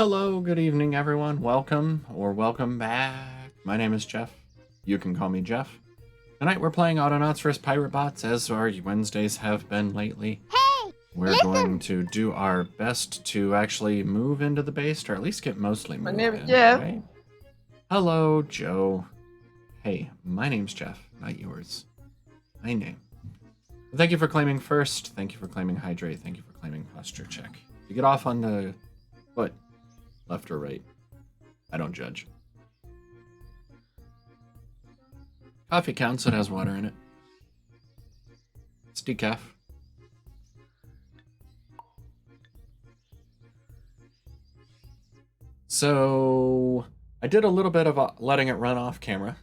Hello, good evening, everyone. Welcome or welcome back. My name is Jeff. You can call me Jeff. Tonight we're playing Autonauts vs. Piratebots, as our Wednesdays have been lately. Hey, We're going to do our best to actually move into the base, or at least get mostly moved name is in, Jeff. right? Hello, Joe. Hey, my name's Jeff, not yours. My name. Thank you for claiming first. Thank you for claiming hydrate. Thank you for claiming posture check. You get off on the foot. Left or right? I don't judge. Coffee counts, it has water in it. It's decaf. So, I did a little bit of letting it run off camera.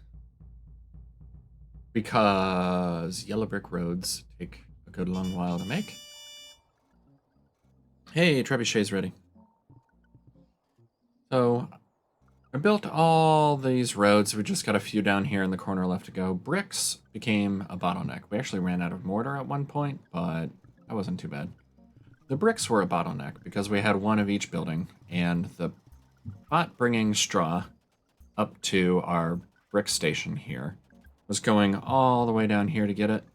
Because yellow brick roads take a good long while to make. Hey, Trebuchet's ready. So, I built all these roads. We just got a few down here in the corner left to go. Bricks became a bottleneck. We actually ran out of mortar at one point, but that wasn't too bad. The bricks were a bottleneck because we had one of each building, and the bot bringing straw up to our brick station here was going all the way down here to get it,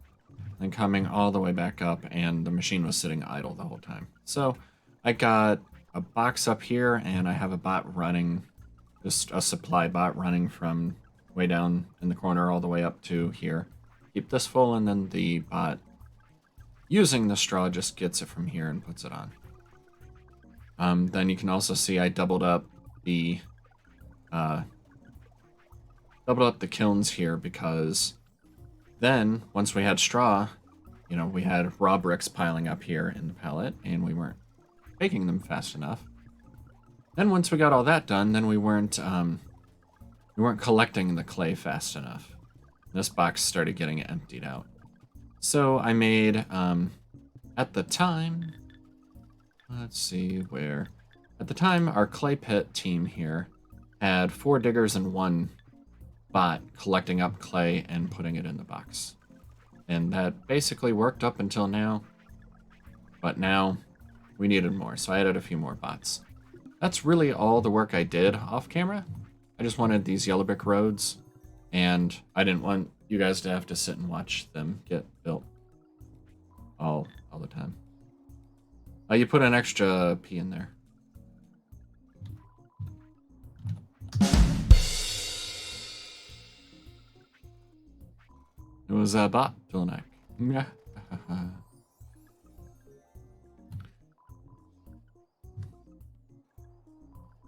and coming all the way back up, and the machine was sitting idle the whole time. So I got a box up here, and I have a bot running, just a supply bot running from way down in the corner all the way up to here. Keep this full, and then the bot using the straw just gets it from here and puts it on. Then you can also see I doubled up the kilns here, because then once we had straw, you know, we had raw bricks piling up here in the pallet, and we weren't making them fast enough. Then once we got all that done, then we weren't collecting the clay fast enough. This box started getting emptied out. So I made, at the time, let's see where, at the time our clay pit team here had 4 diggers and 1 bot collecting up clay and putting it in the box. And that basically worked up until now, but now we needed more, so I added a few more bots. That's really all the work I did off camera. I just wanted these yellow brick roads, and I didn't want you guys to have to sit and watch them get built all the time. You put an extra P in there. It was a bot Vilnak. Yeah.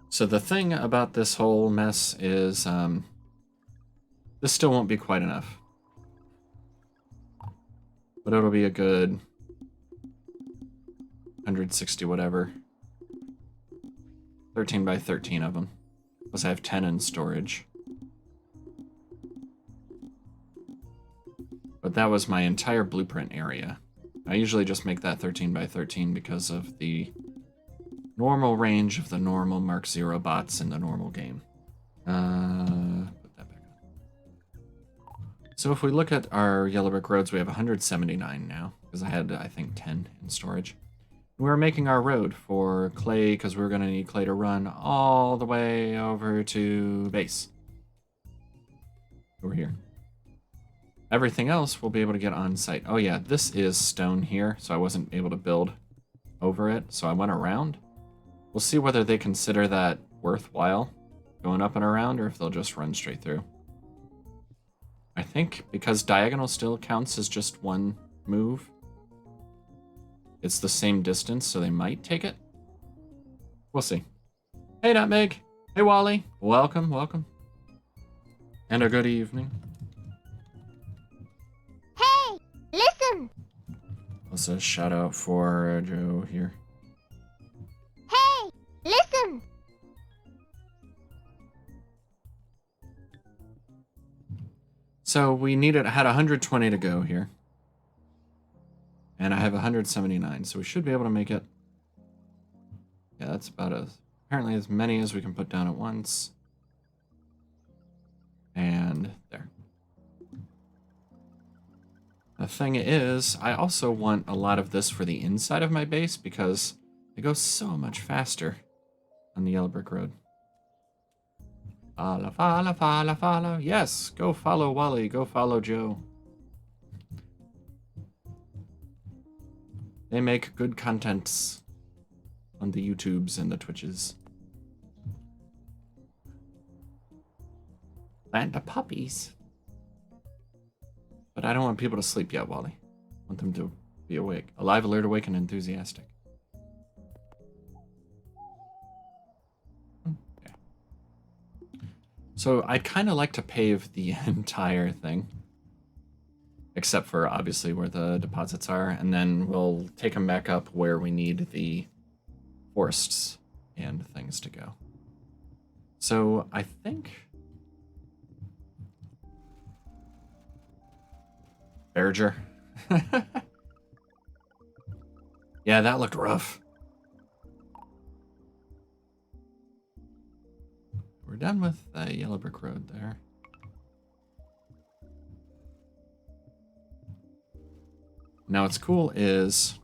So the thing about this whole mess is, this still won't be quite enough. But it'll be a good 160 whatever. 13 by 13 of them. Plus I have 10 in storage. But that was my entire blueprint area. I usually just make that 13 by 13 because of the normal range of the normal Mark 0 bots in the normal game. Put that back on. So if we look at our yellow brick roads, we have 179 now, because I had, I think, 10 in storage. We were making our road for clay, because we were going to need clay to run all the way over to base. Over here. Everything else we'll be able to get on site. Oh yeah, this is stone here, so I wasn't able to build over it, so I went around. We'll see whether they consider that worthwhile, going up and around, or if they'll just run straight through. I think because diagonal still counts as just one move, it's the same distance, so they might take it. We'll see. Hey, Nutmeg. Hey, Wally. Welcome, welcome. And a good evening. hey, listen. Also, shout out for Joe here. Hey, listen. So we had 120 to go here. And I have 179, so we should be able to make it. Yeah, that's about apparently as many as we can put down at once. And there. The thing is, I also want a lot of this for the inside of my base because it goes so much faster. on the yellow brick road. Follow, follow, follow, follow. Yes, go follow Wally. Go follow Joe. They make good contents on the YouTubes and the Twitches. Land of puppies. But I don't want people to sleep yet, Wally. I want them to be awake. Alive, alert, awake, and enthusiastic. Okay. So I'd kind of like to pave the entire thing. Except for, obviously, where the deposits are. And then we'll take them back up where we need the forests and things to go. So I think... Berger. Yeah, that looked rough. We're done with the yellow brick road there. Now what's cool is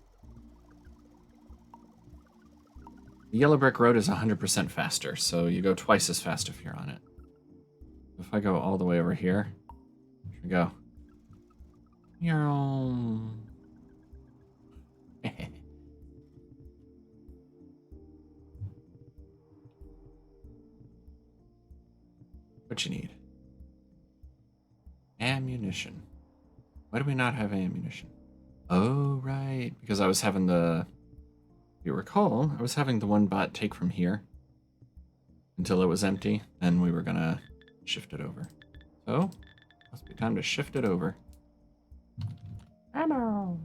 the yellow brick road is 100% faster, so you go twice as fast if you're on it. If I go all the way over here, here we go. What you need? Ammunition. Why do we not have ammunition? Oh, right. Because I was having the... If you recall, I was having the one bot take from here until it was empty, and we were gonna shift it over. So, must be time to shift it over. Ammo!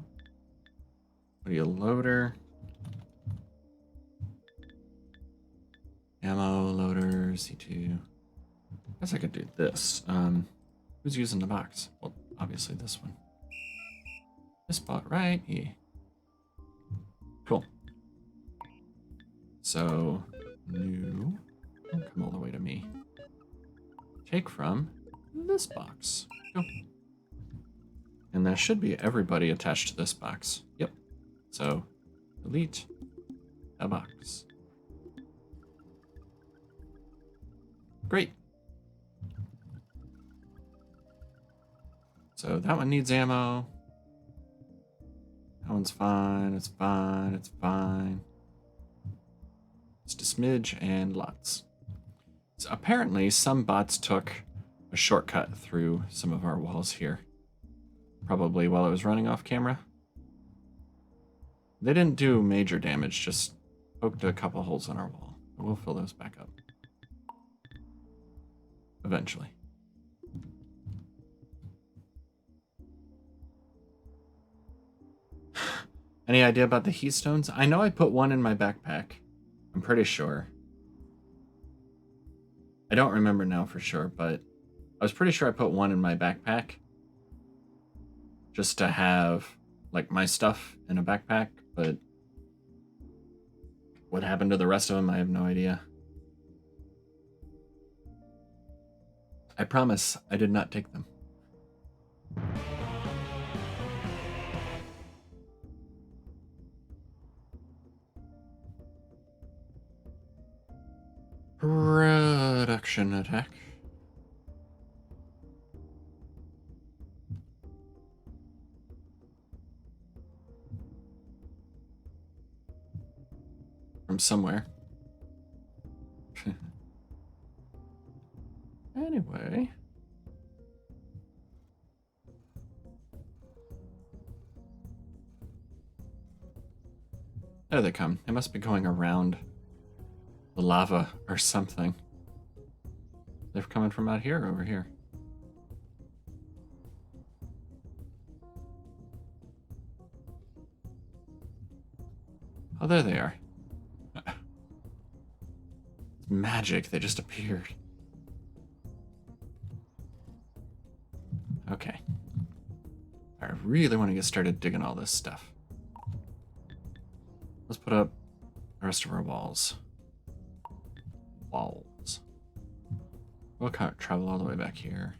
What are you, loader? Ammo, loader, C2. I guess I could do this. Who's using the box? Well, obviously this one. This bot, right? Yeah. Cool. So, new. Don't come all the way to me. Take from this box. Go. And there should be everybody attached to this box. Yep. So, delete a box. Great. So that one needs ammo. That one's fine. It's fine. It's fine. Just a smidge and lots. So apparently some bots took a shortcut through some of our walls here. Probably while it was running off camera. They didn't do major damage, just poked a couple holes in our wall. We'll fill those back up. Eventually. Any idea about the heat stones? I know I put one in my backpack. I'm pretty sure. I don't remember now for sure, but I was pretty sure I put one in my backpack. Just to have, like, my stuff in a backpack, but what happened to the rest of them, I have no idea. I promise I did not take them. Production attack. From somewhere. Anyway. There they come. They must be going around the lava or something. They're coming from out here or over here. Oh, there they are. It's magic. They just appeared. Okay. I really want to get started digging all this stuff. Let's put up the rest of our walls. We'll travel all the way back here.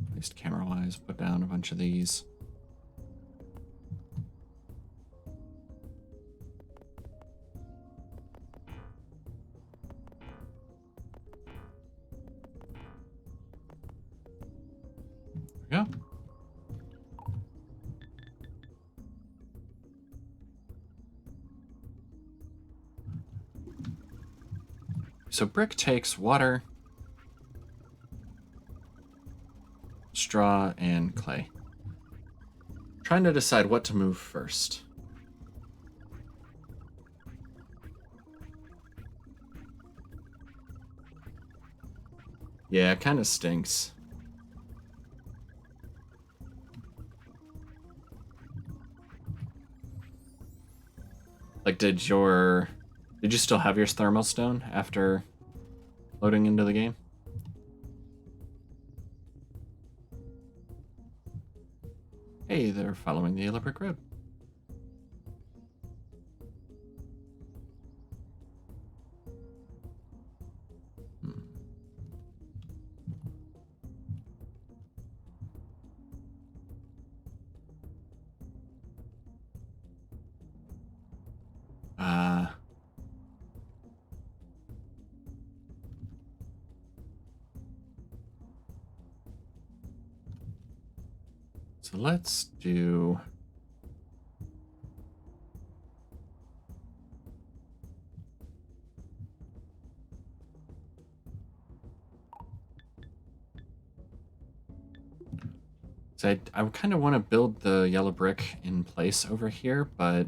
At least camera-wise, put down a bunch of these. So brick takes water, straw, and clay. Trying to decide what to move first. Yeah, it kind of stinks. Like, did you still have your thermal stone after loading into the game? Hey, they're following the yellow brick road. So let's do... So I kind of want to build the yellow brick in place over here, but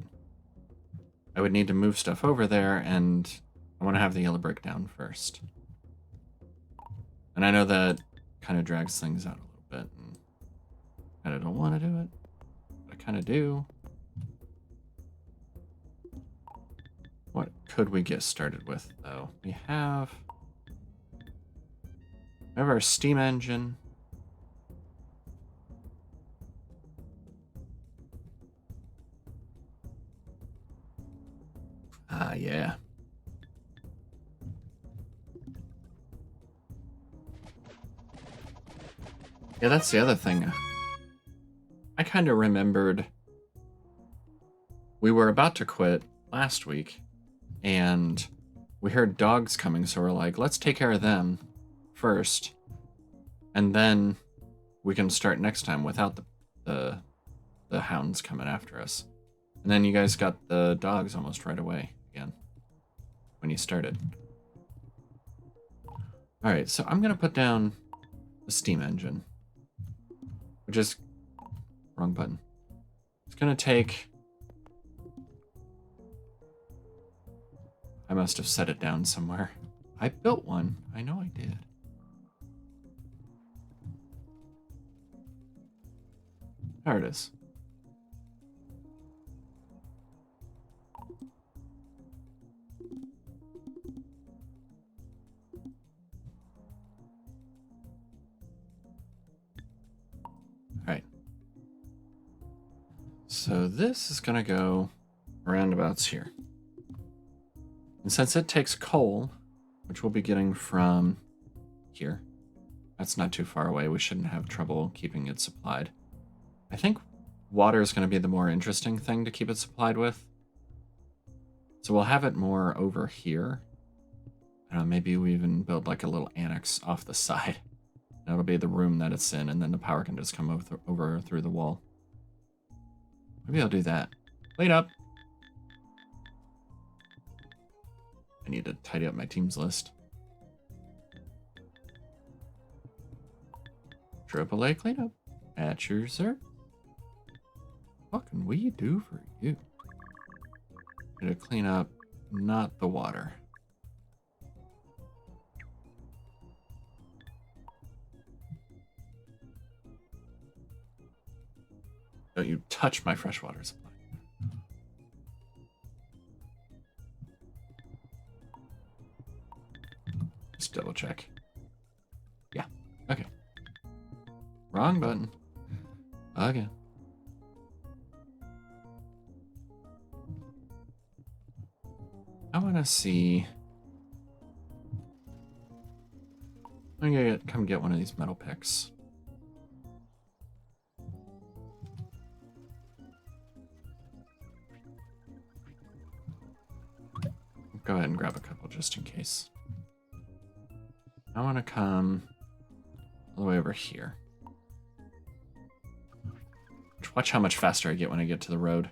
I would need to move stuff over there, and I want to have the yellow brick down first. And I know that kind of drags things out a little bit, and I kind of don't want to do it, but I kind of do. What could we get started with, though? We have our steam engine. Yeah. Yeah, that's the other thing. I kind of remembered we were about to quit last week, and we heard dogs coming, so we're like, let's take care of them first, and then we can start next time without the hounds coming after us. And then you guys got the dogs almost right away again when you started. All right, so I'm gonna put down the steam engine, which is wrong button. It's gonna take... I must have set it down somewhere. I built one. I know I did. There it is. Alright. So this is gonna go roundabouts here. And since it takes coal, which we'll be getting from here, that's not too far away. We shouldn't have trouble keeping it supplied. I think water is going to be the more interesting thing to keep it supplied with. So we'll have it more over here. I don't know, maybe we even build like a little annex off the side. That'll be the room that it's in, and then the power can just come over through the wall. Maybe I'll do that. Clean up. I need to tidy up my team's list. AAA cleanup. At your sir. What can we do for you? To clean up, not the water. Don't you touch my freshwater supply. Just double check. Yeah, okay. Wrong button. Again. I want to see... I'm going to come get one of these metal picks. Go ahead and grab a couple just in case. I want to come all the way over here. Watch how much faster I get when I get to the road.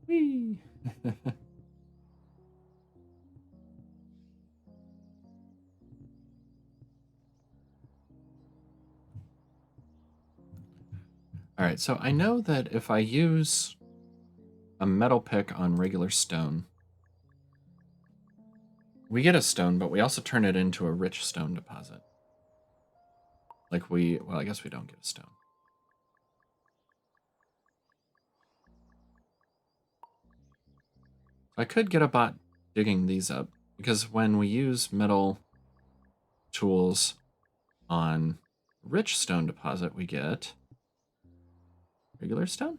Whee! Alright, so I know that if I use a metal pick on regular stone, we get a stone, but we also turn it into a rich stone deposit. Well, I guess we don't get a stone. I could get a bot digging these up, because when we use metal tools on rich stone deposit, we get regular stone.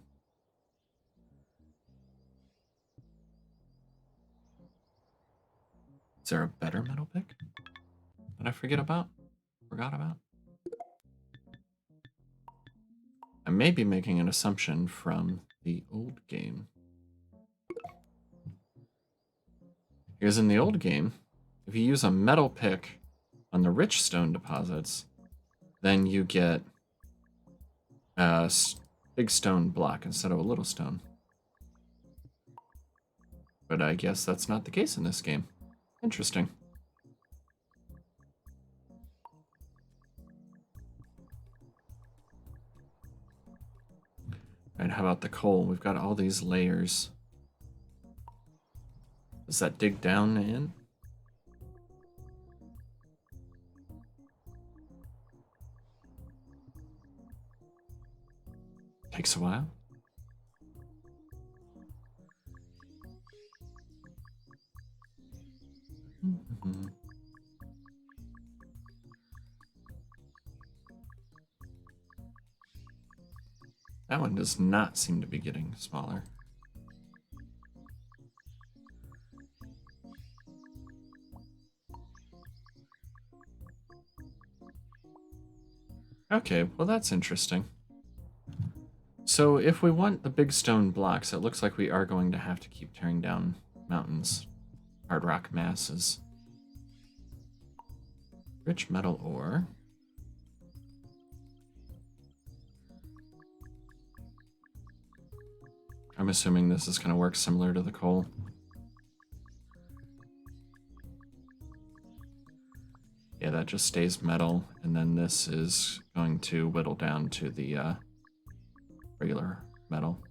Is there a better metal pick that I forgot about? I may be making an assumption from the old game. Because in the old game, if you use a metal pick on the rich stone deposits, then you get a big stone block instead of a little stone. But I guess that's not the case in this game. Interesting. Alright, how about the coal? We've got all these layers. Does that dig down in? Takes a while. Mm-hmm. That one does not seem to be getting smaller. Okay, well that's interesting. So if we want the big stone blocks, it looks like we are going to have to keep tearing down mountains, hard rock masses. Rich metal ore. I'm assuming this is going to work similar to the coal. Yeah, that just stays metal, and then this is going to whittle down to the regular metal.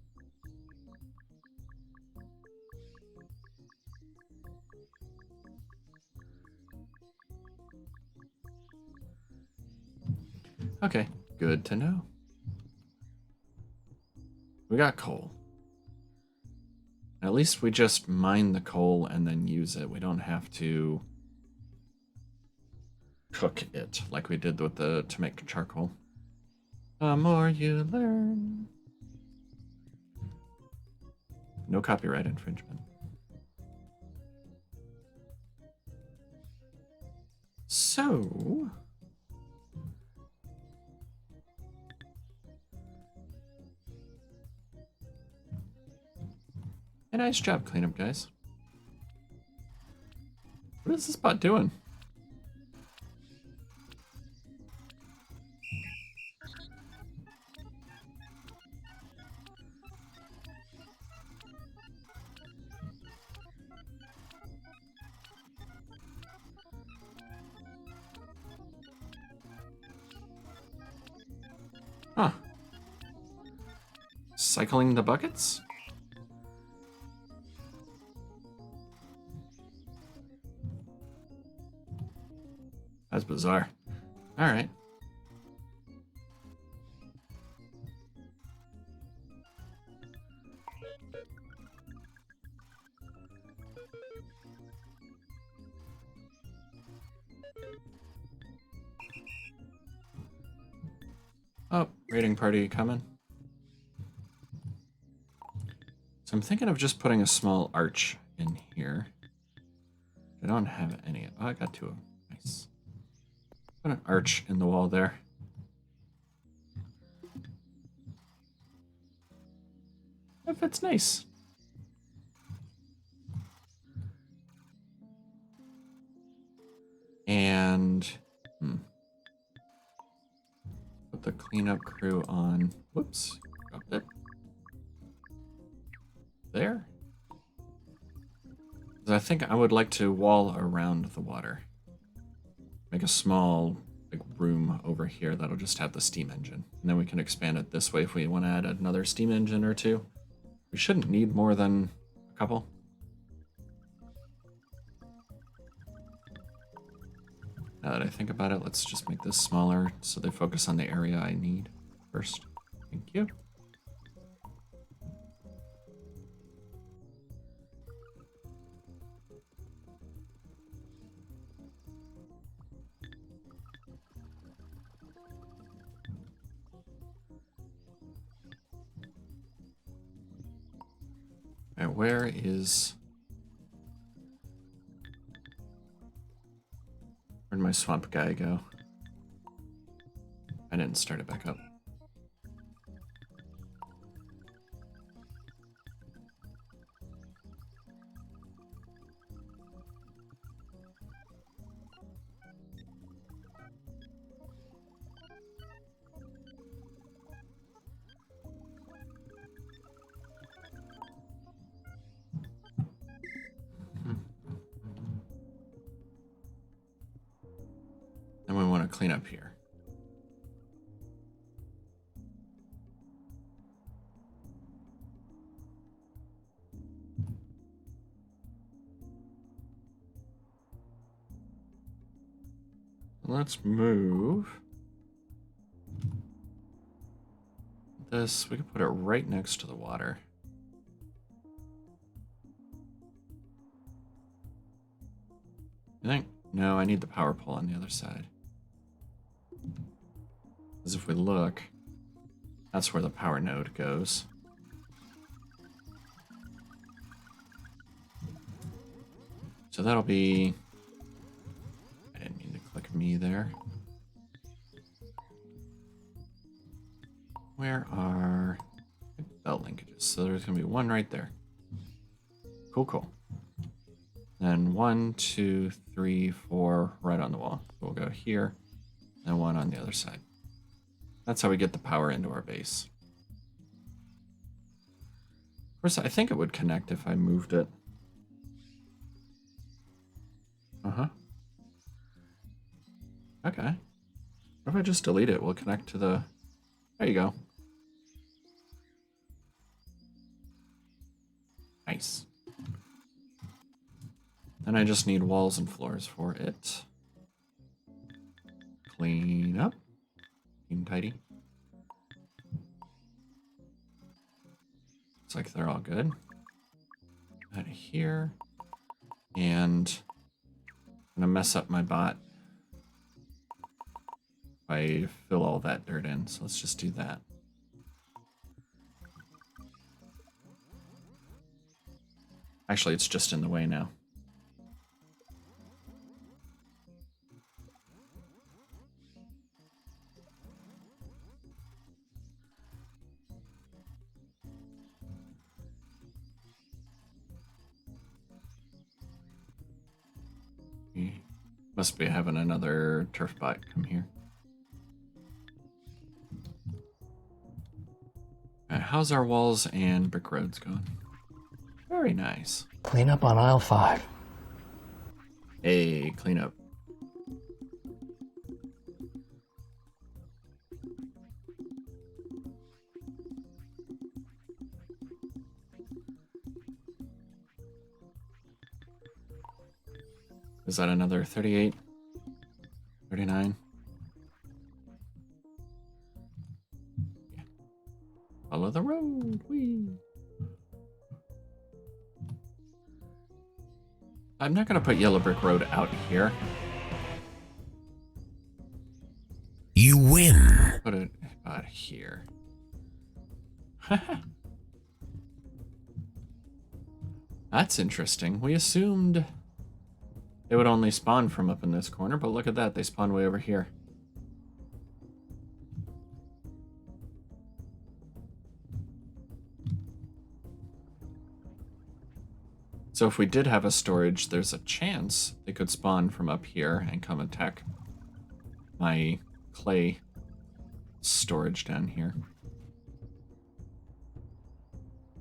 Okay, good to know. We got coal. At least we just mine the coal and then use it. We don't have to cook it like we did with to make charcoal. The more you learn. No copyright infringement. So... Hey, nice job, cleanup guys. What is this bot doing? Huh. Cycling the buckets? That's bizarre. Alright. Oh, raiding party coming. So I'm thinking of just putting a small arch in here. I don't have any. Oh, I got two of them. Nice. Put an arch in the wall there. That fits nice. And put the cleanup crew on. Whoops, dropped it. There. I think I would like to wall around the water. Make a small room over here that'll just have the steam engine. And then we can expand it this way if we want to add another steam engine or two. We shouldn't need more than a couple. Now that I think about it, let's just make this smaller so they focus on the area I need first. Thank you. Alright, where'd my swamp guy go? I didn't start it back up. And we want to clean up here. Let's move this. We can put it right next to the water. I think, no, I need the power pole on the other side. Because if we look, that's where the power node goes. So that'll be... I didn't mean to click me there. Where are belt linkages? So there's going to be one right there. Cool, cool. Then 1, 2, 3, 4 right on the wall. So we'll go here, and one on the other side. That's how we get the power into our base. Of course, I think it would connect if I moved it. Uh-huh. Okay. What if I just delete it? We'll connect to the... There you go. Nice. Then I just need walls and floors for it. Clean up. Clean tidy. Looks like they're all good. Out of here. And I'm gonna mess up my bot if I fill all that dirt in. So let's just do that. Actually, it's just in the way now. Must be having another turf bot come here. How's our walls and brick roads going? Very nice. Clean up on aisle 5. Hey, clean up. Is that another 38? 39? Yeah. Follow the road. Whee. I'm not going to put yellow brick road out here. You win. Put it about here. That's interesting. We assumed they would only spawn from up in this corner, but look at that. They spawn way over here. So if we did have a storage, there's a chance they could spawn from up here and come attack my clay storage down here.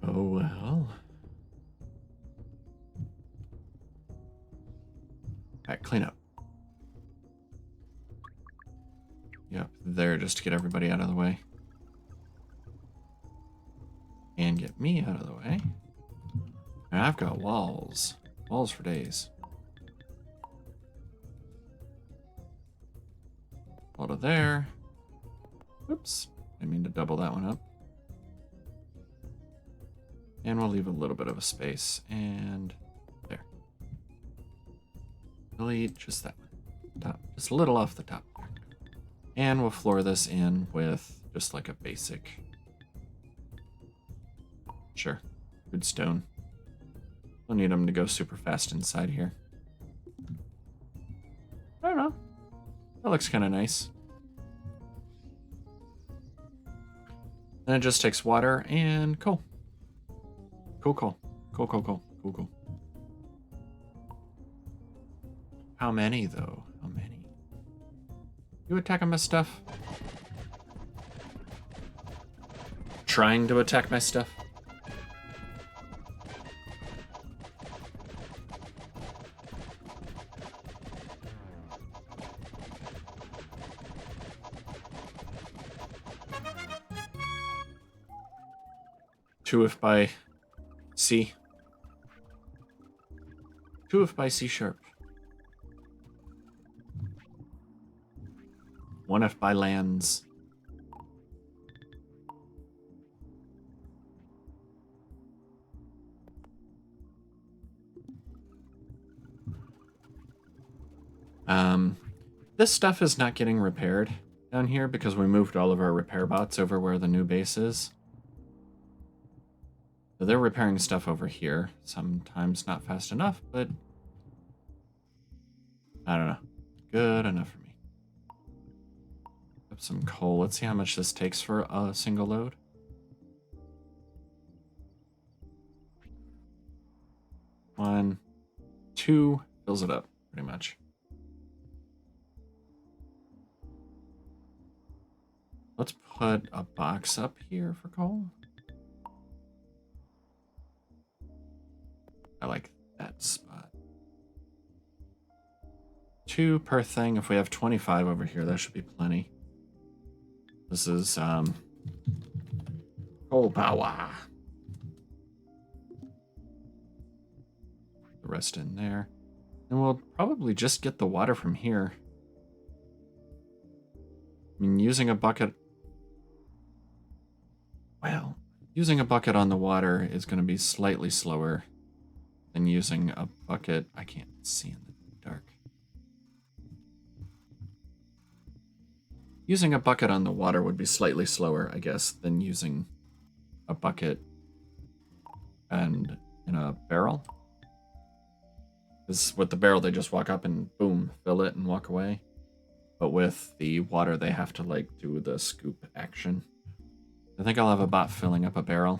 Oh well. just to get everybody out of the way. And get me out of the way. And I've got walls. Walls for days. Wall to there. Oops. I mean to double that one up. And we'll leave a little bit of a space. And there. Delete just that one. Top. Just a little off the top there. And we'll floor this in with just like a basic. Sure. Good stone. We'll need them to go super fast inside here. I don't know. That looks kind of nice. Then it just takes water and coal. Cool. How many, though? How many? You attacking my stuff? Trying to attack my stuff? Two if by C. Two if by C sharp. One if by lands. This stuff is not getting repaired down here because we moved all of our repair bots over where the new base is. So they're repairing stuff over here. Sometimes not fast enough, but I don't know. Good enough for me. Up some coal. Let's see how much this takes for a single load. 1, 2 fills it up pretty much. Let's put a box up here for coal. I like that spot. 2 per thing. If we have 25 over here, that should be plenty. This is coal power. The rest in there. And we'll probably just get the water from here. I mean, using a bucket... Well, using a bucket on the water is going to be slightly slower than using a bucket. I can't see in the dark. Using a bucket on the water would be slightly slower, I guess, than using a bucket and in a barrel. Because with the barrel, they just walk up and boom, fill it and walk away. But with the water, they have to like do the scoop action. I think I'll have a bot filling up a barrel.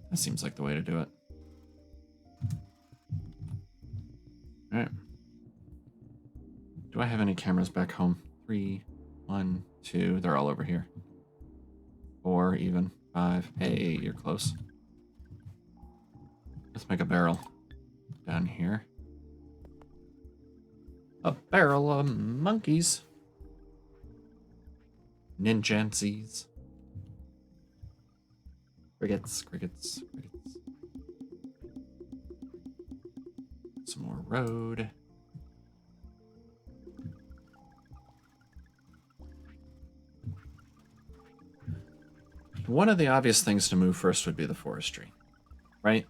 That seems like the way to do it. All right. Do I have any cameras back home? 3, 1, 2. They're all over here. 4 even. 5. Hey, you're close. Let's make a barrel down here. A barrel of monkeys. Ninjansies. Crickets. Some more road. One of the obvious things to move first would be the forestry, right?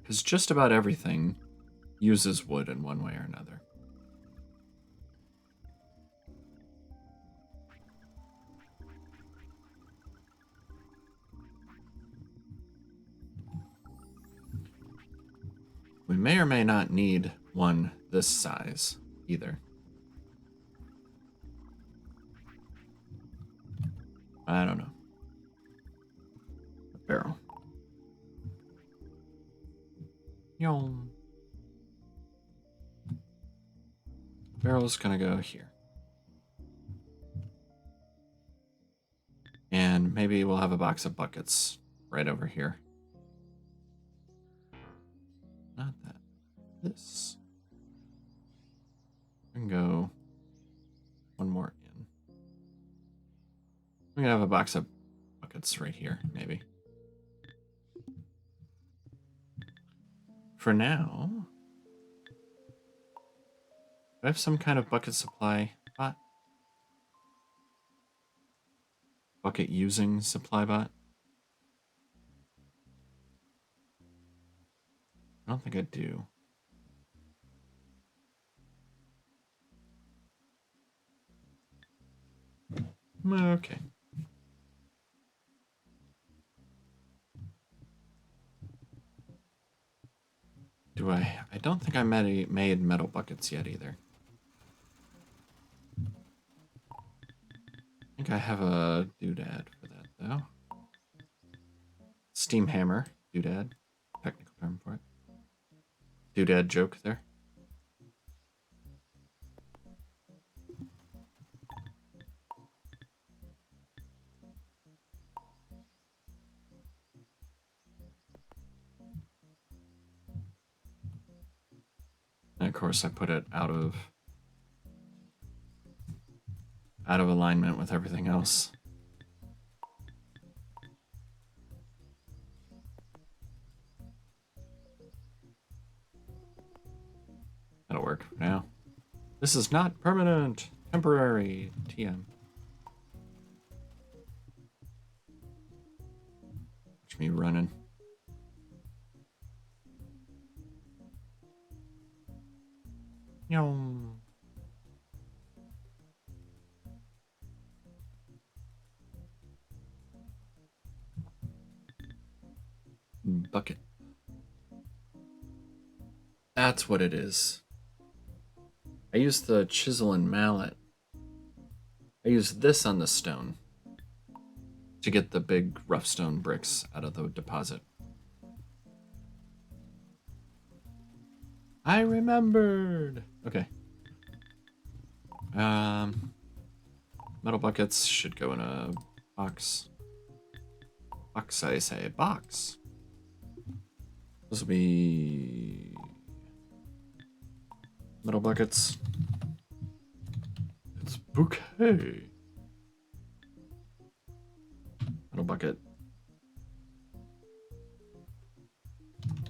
Because just about everything uses wood in one way or another. We may or may not need one this size either. I don't know. A barrel. Yum. Barrel's gonna go here. And maybe we'll have a box of buckets right over here. not that. This. I can go one more in. I'm gonna have a box of buckets right here, maybe. For now, do I have some kind of bucket supply bot? Bucket using supply bot? I don't think I do. Okay. Do I? I don't think I made metal buckets yet either. I think I have a doodad for that though. Steam hammer, doodad, technical term for it. Doodad joke there. And of course, I put it out of alignment with everything else. That'll work for now. This is not permanent. Temporary. TM. Watch me running. Yum. Bucket. That's what it is. I used the chisel and mallet. I used this on the stone to get the big rough stone bricks out of the deposit. I remembered. Okay. Metal buckets should go in a box. Box, I say, box. This will be metal buckets. It's bouquet. Metal bucket.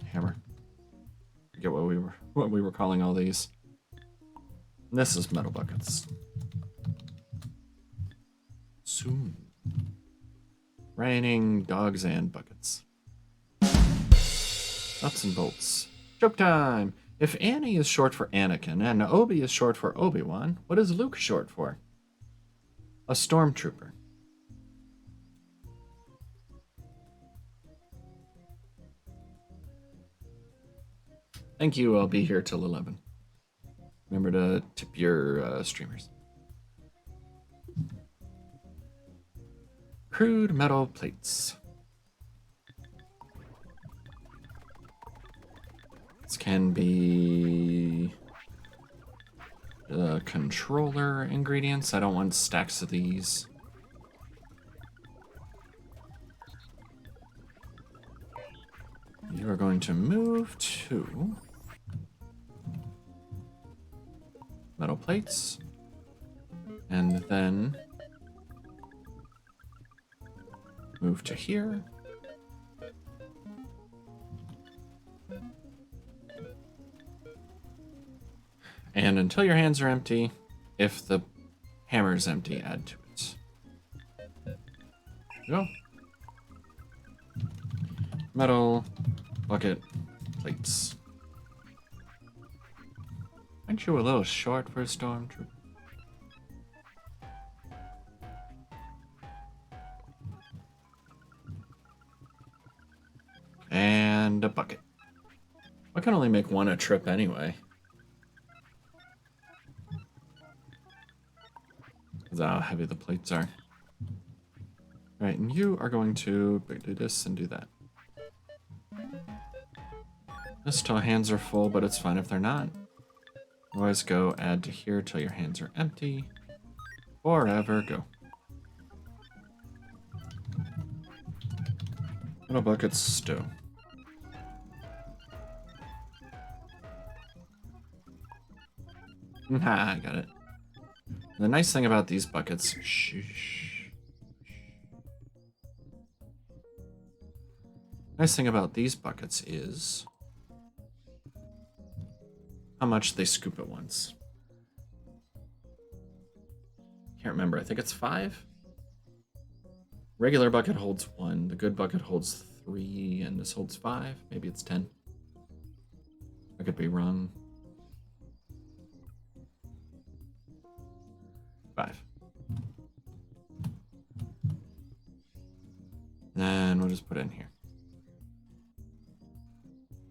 Hammer. Forget what we were calling all these. And this is metal buckets. Soon. Raining dogs and buckets. Nuts and bolts. Joke time! If Annie is short for Anakin and Obi is short for Obi-Wan, what is Luke short for? A stormtrooper. Thank you, I'll be here till 11. Remember to tip your streamers. Crude metal plates. This can be controller ingredients. I don't want stacks of these. You are going to move to metal plates and then move to here. And until your hands are empty, if the hammer's empty, add to it. Go. Metal, bucket, plates. Aren't you a little short for a stormtrooper? And a bucket. I can only make one a trip anyway. That's how heavy the plates are. Alright, and you are going to do this and do that. This till hands are full, but it's fine if they're not. Otherwise, go add to here till your hands are empty. Forever, go. Little buckets, stew. Ha, I got it. The nice thing about these buckets... Shh. Nice thing about these buckets is how much they scoop at once. Can't remember. I think it's 5. Regular bucket holds 1. The good bucket holds 3, and this holds 5. Maybe it's 10. I could be wrong. 5. Then we'll just put it in here.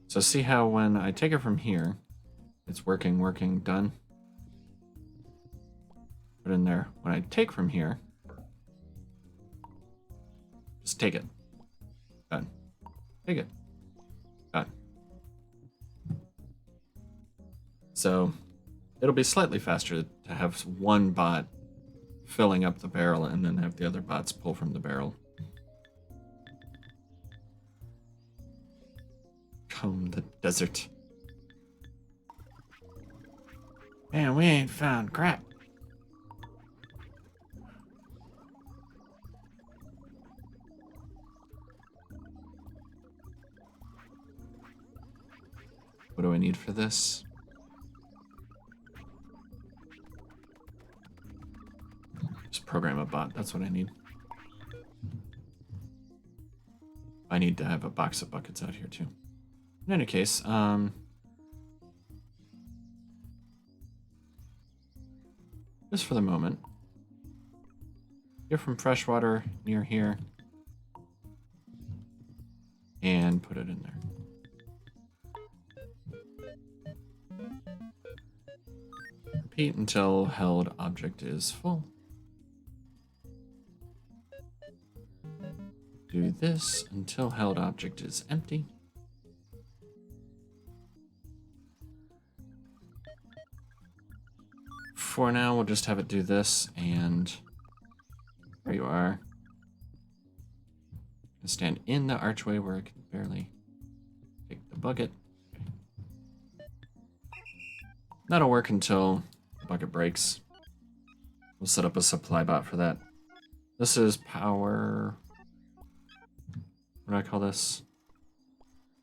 So see how when I take it from here, it's working, done. Put it in there. When I take from here, just take it. Done. Take it. Done. So it'll be slightly faster to have one bot filling up the barrel and then have the other bots pull from the barrel. Comb the desert. Man, we ain't found crap. What do I need for this? Just program a bot. That's what I need. I need to have a box of buckets out here too. In any case, just for the moment, get from freshwater near here and put it in there. Repeat until held object is full. Do this until held object is empty. For now, we'll just have it do this, and there you are. Stand in the archway where I can barely take the bucket. Okay. That'll work until the bucket breaks. We'll set up a supply bot for that. This is power. What do I call this?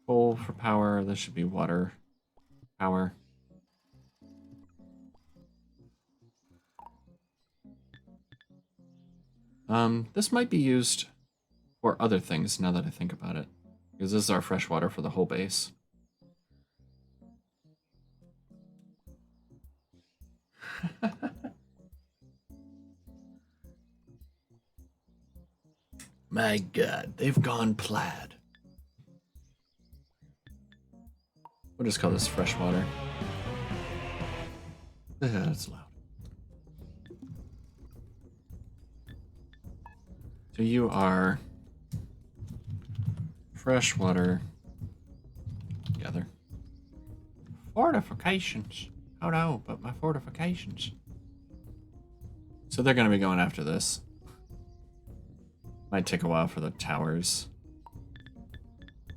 Coal for power. This should be water power. This might be used for other things now that I think about it, because this is our fresh water for the whole base. My God, they've gone plaid. We'll just call this fresh water. That's loud. So you are freshwater together. Fortifications. Oh no, but my fortifications. So they're going to be going after this. Might take a while for the towers.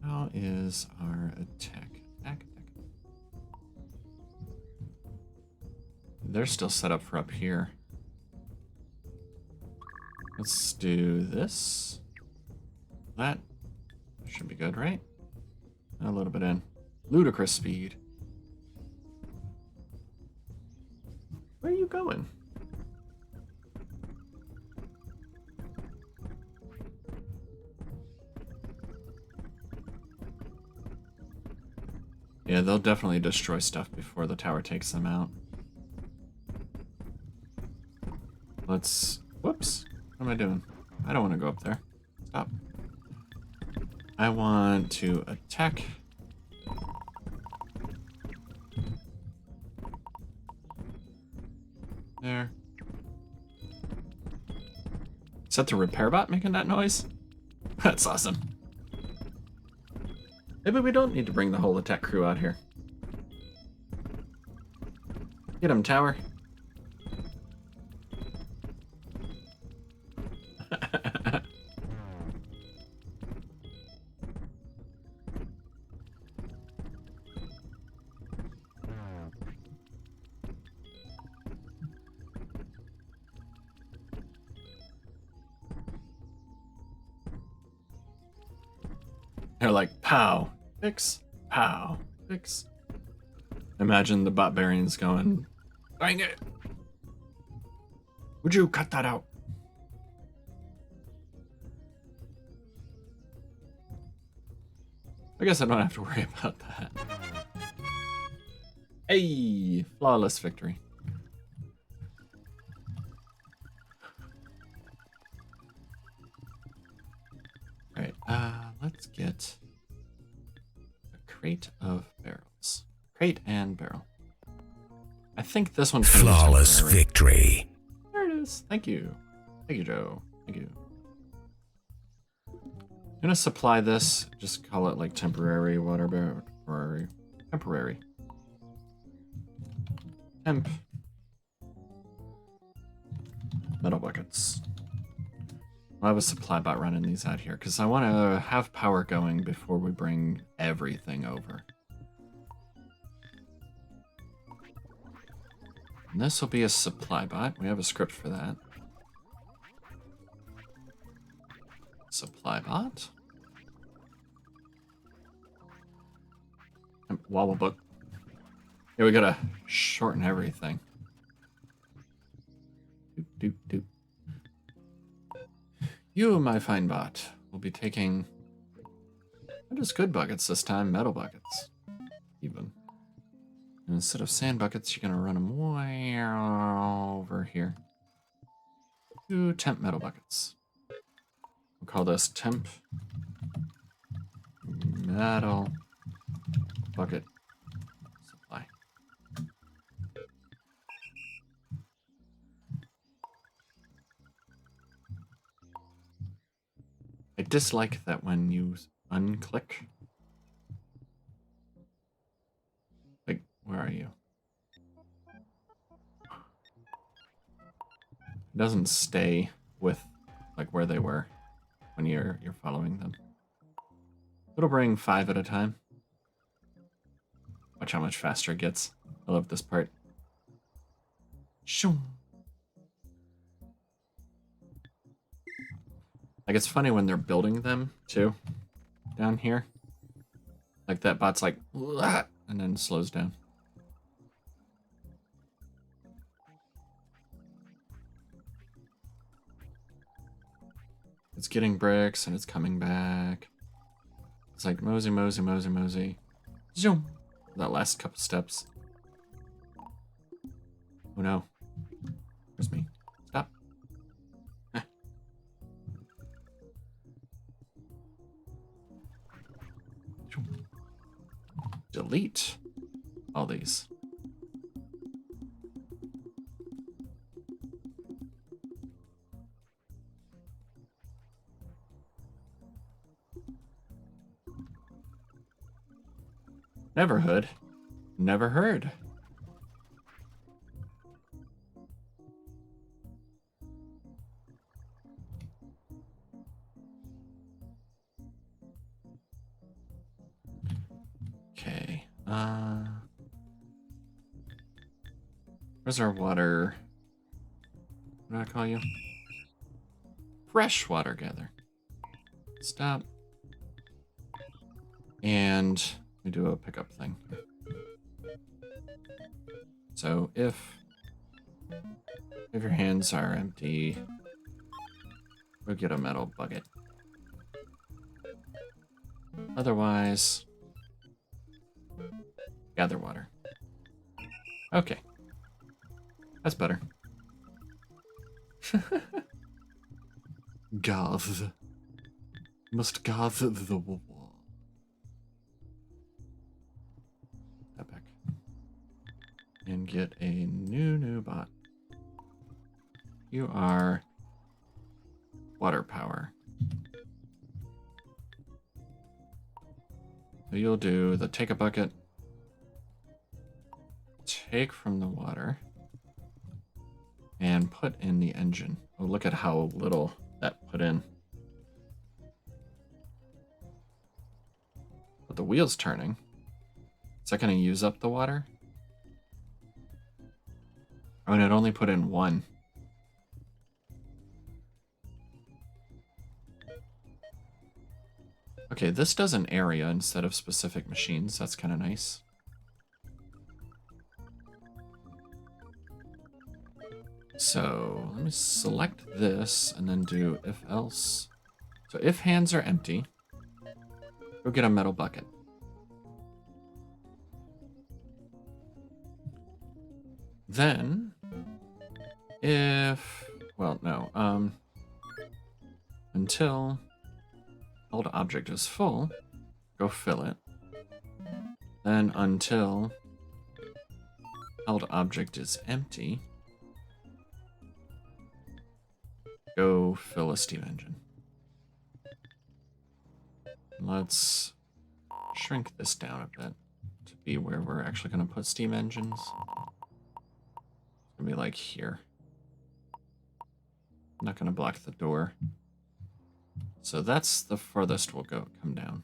How is our attack? Attack. They're still set up for up here. Let's do this. That should be good, right? A little bit in. Ludicrous speed. Where are you going? Yeah, they'll definitely destroy stuff before the tower takes them out. Let's... Whoops. What am I doing? I don't want to go up there. Stop. I want to attack. There. Is that the repair bot making that noise? That's awesome. Maybe we don't need to bring the whole attack crew out here. Get him, tower. They're like, pow, fix, pow, fix. Imagine the bot bearings going, dang it. Would you cut that out? I guess I don't have to worry about that. Hey, flawless victory. All right, let's get a crate of barrels. Crate and barrel. I think this one's gonna be Flawless temporary. victory. There it is. Thank you. Thank you, Joe. Thank you. I'm gonna supply this. Just call it like temporary water barrel. Or temporary. Temp. Metal buckets. I'll have a supply bot running these out here because I want to have power going before we bring everything over. And this will be a supply bot. We have a script for that. Supply bot. Wobble book. Yeah, we gotta shorten everything. Doop, doop, doop. You, my fine bot, will be taking not just good buckets this time, metal buckets. Even. And instead of sand buckets, you're gonna run them way over here. 2 temp metal buckets. We'll call this temp metal bucket supply. I dislike that when you unclick. Like, where are you? It doesn't stay with like where they were when you're following them. It'll bring 5 at a time. Watch how much faster it gets. I love this part. Shoo. Like, it's funny when they're building them, too, down here. Like, that bot's like, "Wah," and then slows down. It's getting bricks, and it's coming back. It's like, mosey, mosey, mosey, mosey. Zoom. That last couple steps. Oh, no. Where's me? Stop. Delete all these. Never heard. Never heard. Okay. Where's our water? What do I call you? Freshwater gather. Stop. And we do a pickup thing. So if your hands are empty, we'll get a metal bucket. Otherwise, gather water. Okay. That's better. Gather. Must gather the water. Epic. And get a new bot. You are water power. So you'll do the take a bucket, take from the water, and put in the engine. Oh, look at how little that put in. But the wheel's turning. Is that going to use up the water? Oh, and it only put in 1. Okay, this does an area instead of specific machines. That's kind of nice. So let me select this and then do if else. So if hands are empty, go get a metal bucket. Then if, well, no, until held object is full, go fill it. Then until held object is empty, go fill a steam engine. Let's shrink this down a bit to be where we're actually going to put steam engines. It's going to be like here. I'm not going to block the door. So that's the farthest we'll come down.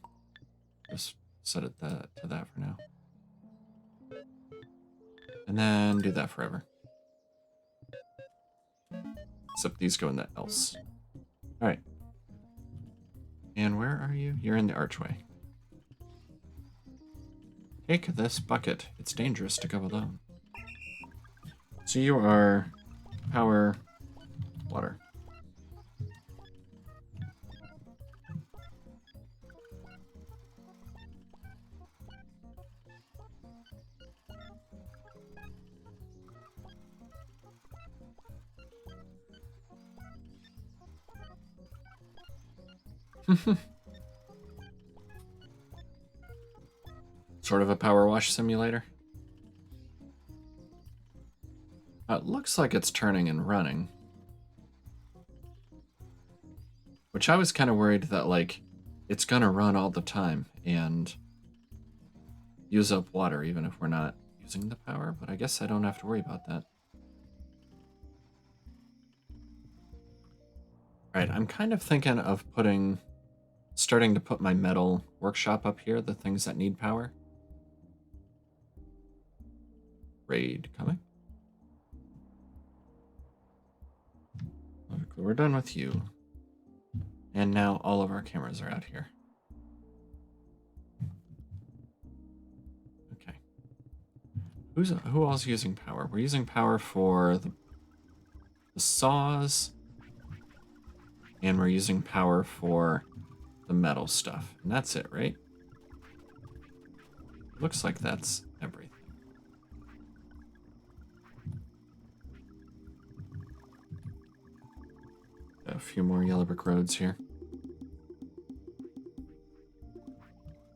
Just set it to that for now. And then do that forever. Except these go in the else. Alright. And where are you? You're in the archway. Take this bucket. It's dangerous to go alone. So you are power water. Sort of a power wash simulator. It looks like it's turning and running. Which I was kind of worried that, like, it's gonna run all the time and use up water even if we're not using the power, but I guess I don't have to worry about that. Alright, I'm kind of thinking of starting to put my metal workshop up here, the things that need power. Raid coming. Okay, we're done with you. And now all of our cameras are out here. Okay. Who else is using power? We're using power for the saws. And we're using power for the metal stuff. And that's it, right? Looks like that's everything. A few more yellow brick roads here.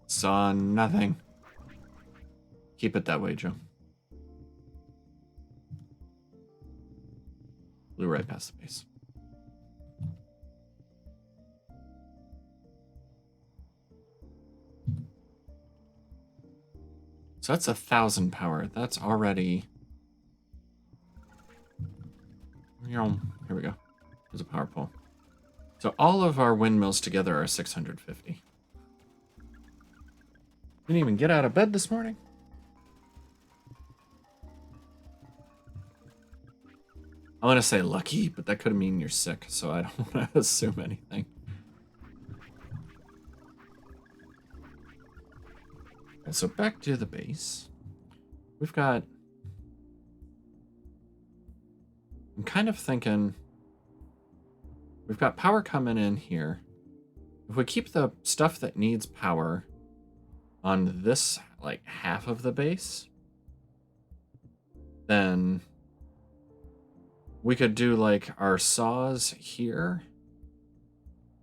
Saw nothing. Keep it that way, Joe. Blew right past the base. So that's 1,000 power. That's already... Here we go. There's a power pole. So all of our windmills together are 650. Didn't even get out of bed this morning. I want to say lucky, but that could mean you're sick, so I don't want to assume anything. Okay, so back to the base. We've got... I'm kind of thinking... We've got power coming in here. If we keep the stuff that needs power on this, like, half of the base, then we could do, like, our saws here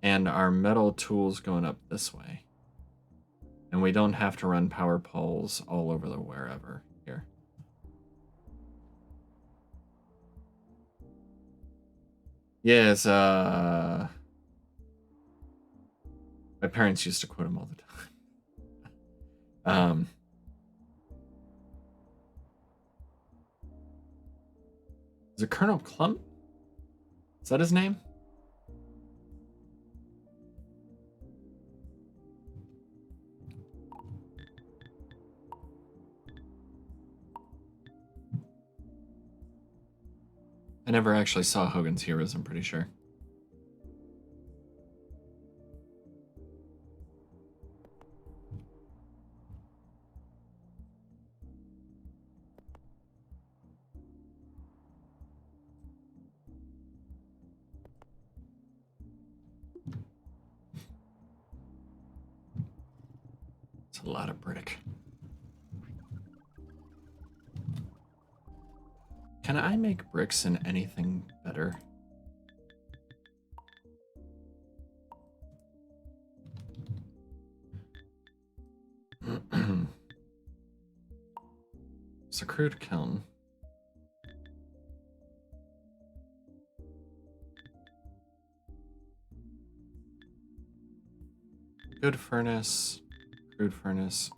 and our metal tools going up this way. And we don't have to run power poles all over the wherever here. Yes, my parents used to quote him all the time. Is it Colonel Clump? Is that his name? I never actually saw Hogan's Heroes, I'm pretty sure. It's a lot of brick. Can I make bricks in anything better? It's a crude kiln. Good furnace, crude furnace.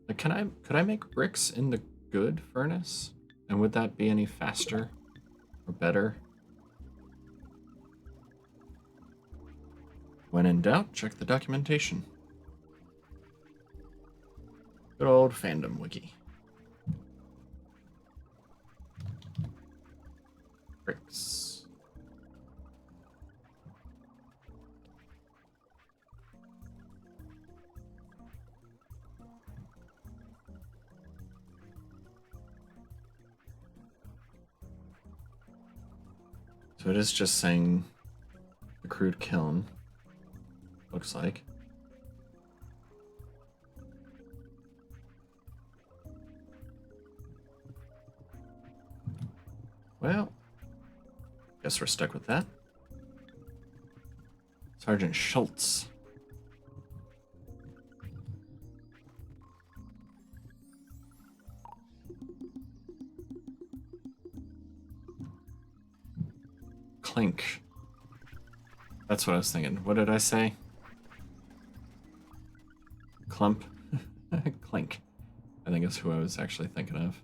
Like, could I make bricks in the good furnace? And would that be any faster or better? When in doubt, check the documentation. Good old fandom wiki. Bricks. So it is just saying the crude kiln, looks like. Well, guess we're stuck with that. Sergeant Schultz. Clink. That's what I was thinking. What did I say? Clump? Clink. I think is who I was actually thinking of.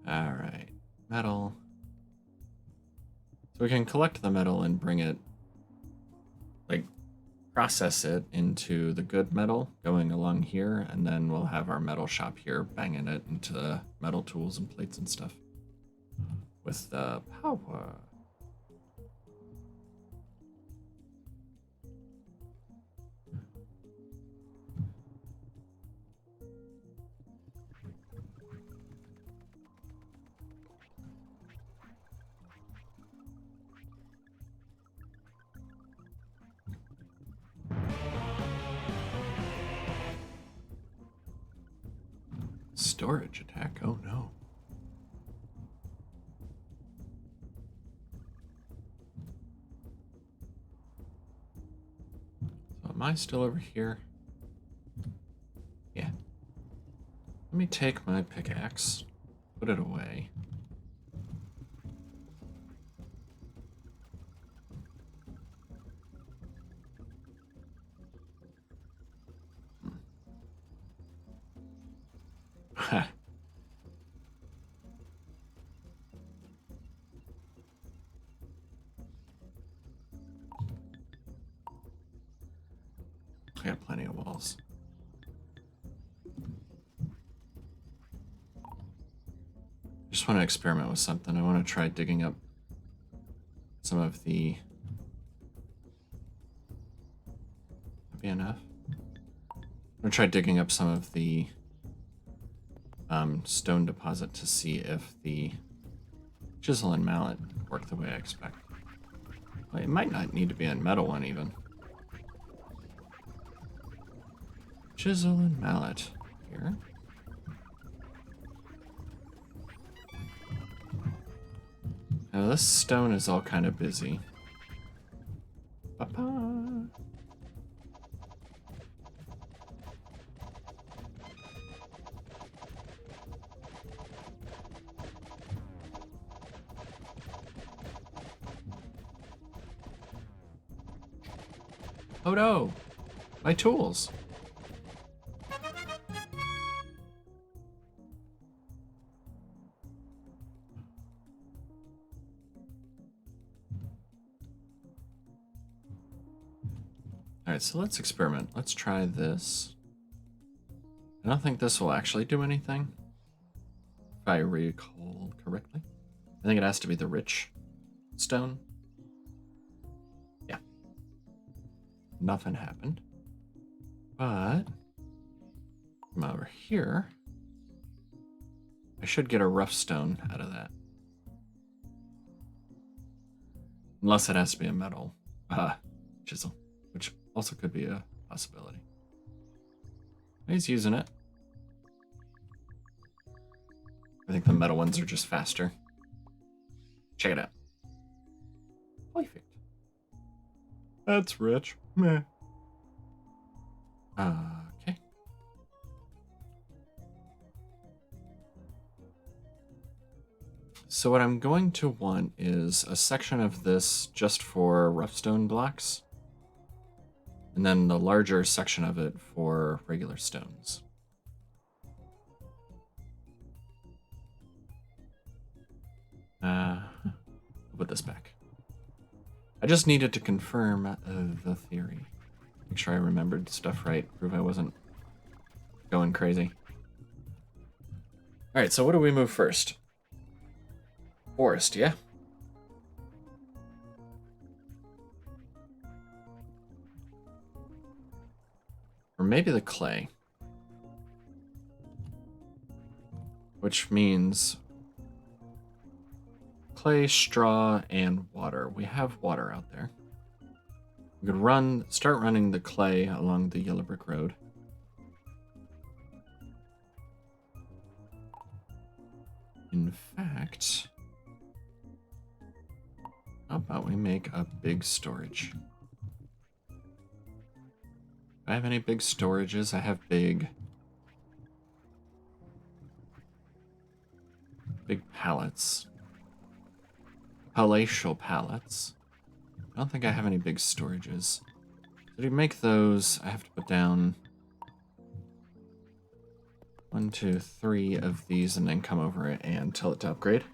Alright. Metal. So we can collect the metal and bring it, like, process it into the good metal going along here, and then we'll have our metal shop here banging it into the metal tools and plates and stuff with the power. Storage attack? Oh no. So am I still over here? Yeah. Let me take my pickaxe, put it away. Ha. I got plenty of walls. Just want to experiment with something. I want to try digging up some of the... That'd be enough. I'm going to try digging up some of the stone deposit to see if the chisel and mallet work the way I expect. Well, it might not need to be a metal one even. Chisel and mallet here. Now this stone is all kind of busy. Ba-ba. Oh no! My tools! Alright, so let's experiment. Let's try this. I don't think this will actually do anything, if I recall correctly. I think it has to be the rich stone. Yeah. Nothing happened. But from over here, I should get a rough stone out of that. Unless it has to be a metal chisel, which also could be a possibility. He's using it. I think the metal ones are just faster. Check it out. Perfect. That's rich. Meh. Okay. So what I'm going to want is a section of this just for rough stone blocks, and then the larger section of it for regular stones. I'll put this back. I just needed to confirm the theory. Make sure I remembered stuff right. Prove I wasn't going crazy. Alright, so what do we move first? Forest, yeah? Or maybe the clay. Which means clay, straw, and water. We have water out there. We could start running the clay along the yellow brick road. In fact, how about we make a big storage? Do I have any big storages? I have big pallets. Palatial pallets. I don't think I have any big storages. So to make those, I have to put down 1, 2, 3 of these and then come over it and tell it to upgrade.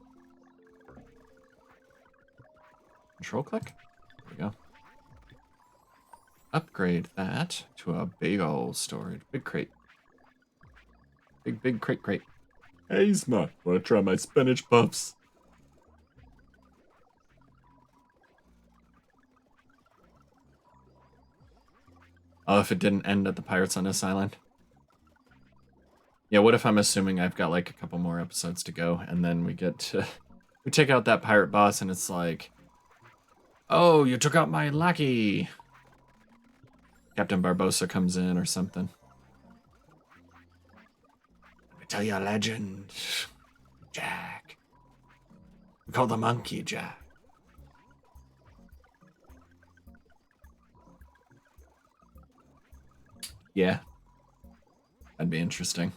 Control click. There we go. Upgrade that to a big old storage. Big crate. Big crate. Hey, Smart. Wanna try my spinach puffs? Oh, if it didn't end at the Pirates on this island. Yeah, what if I'm assuming I've got like a couple more episodes to go, and then we take out that pirate boss, and it's like, oh, you took out my lackey. Captain Barbossa comes in or something. Let me tell you a legend, Jack. We call the monkey Jack. Yeah. That'd be interesting.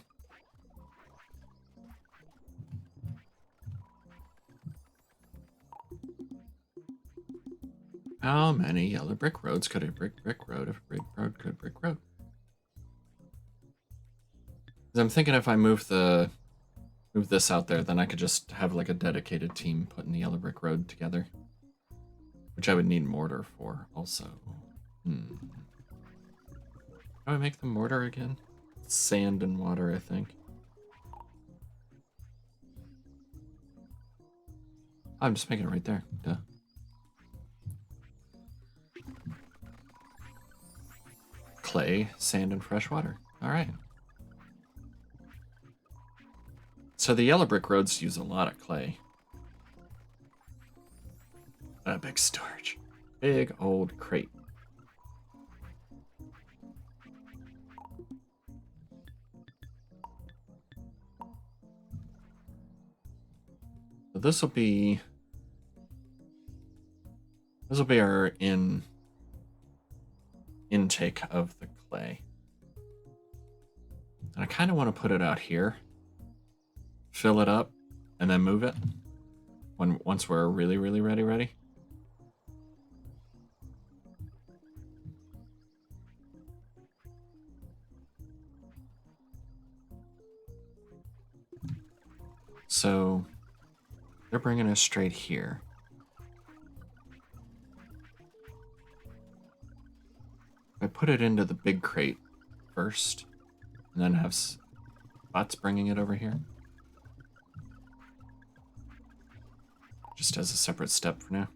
How many yellow brick roads could a brick road if a brick road could brick road? Because I'm thinking if I move this out there, then I could just have like a dedicated team putting the yellow brick road together. Which I would need mortar for also. How do I make the mortar again? Sand and water, I think. I'm just making it right there. Duh. Clay, sand, and fresh water. All right. So the yellow brick roads use a lot of clay. A big storage. Big old crate. So this will be our intake of the clay. And I kind of want to put it out here. Fill it up and then move it once we're really ready. So they're bringing us straight here. I put it into the big crate first, and then have bots bringing it over here. Just as a separate step for now.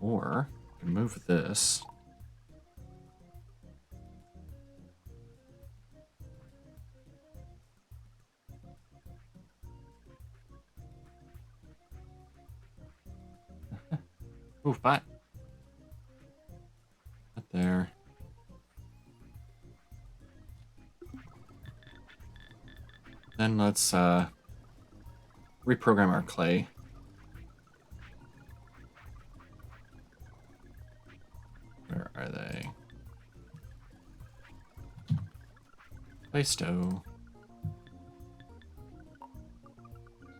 Or I can move this. Ooh, bot. Not there. Then let's reprogram our clay. Where are they? Playsto.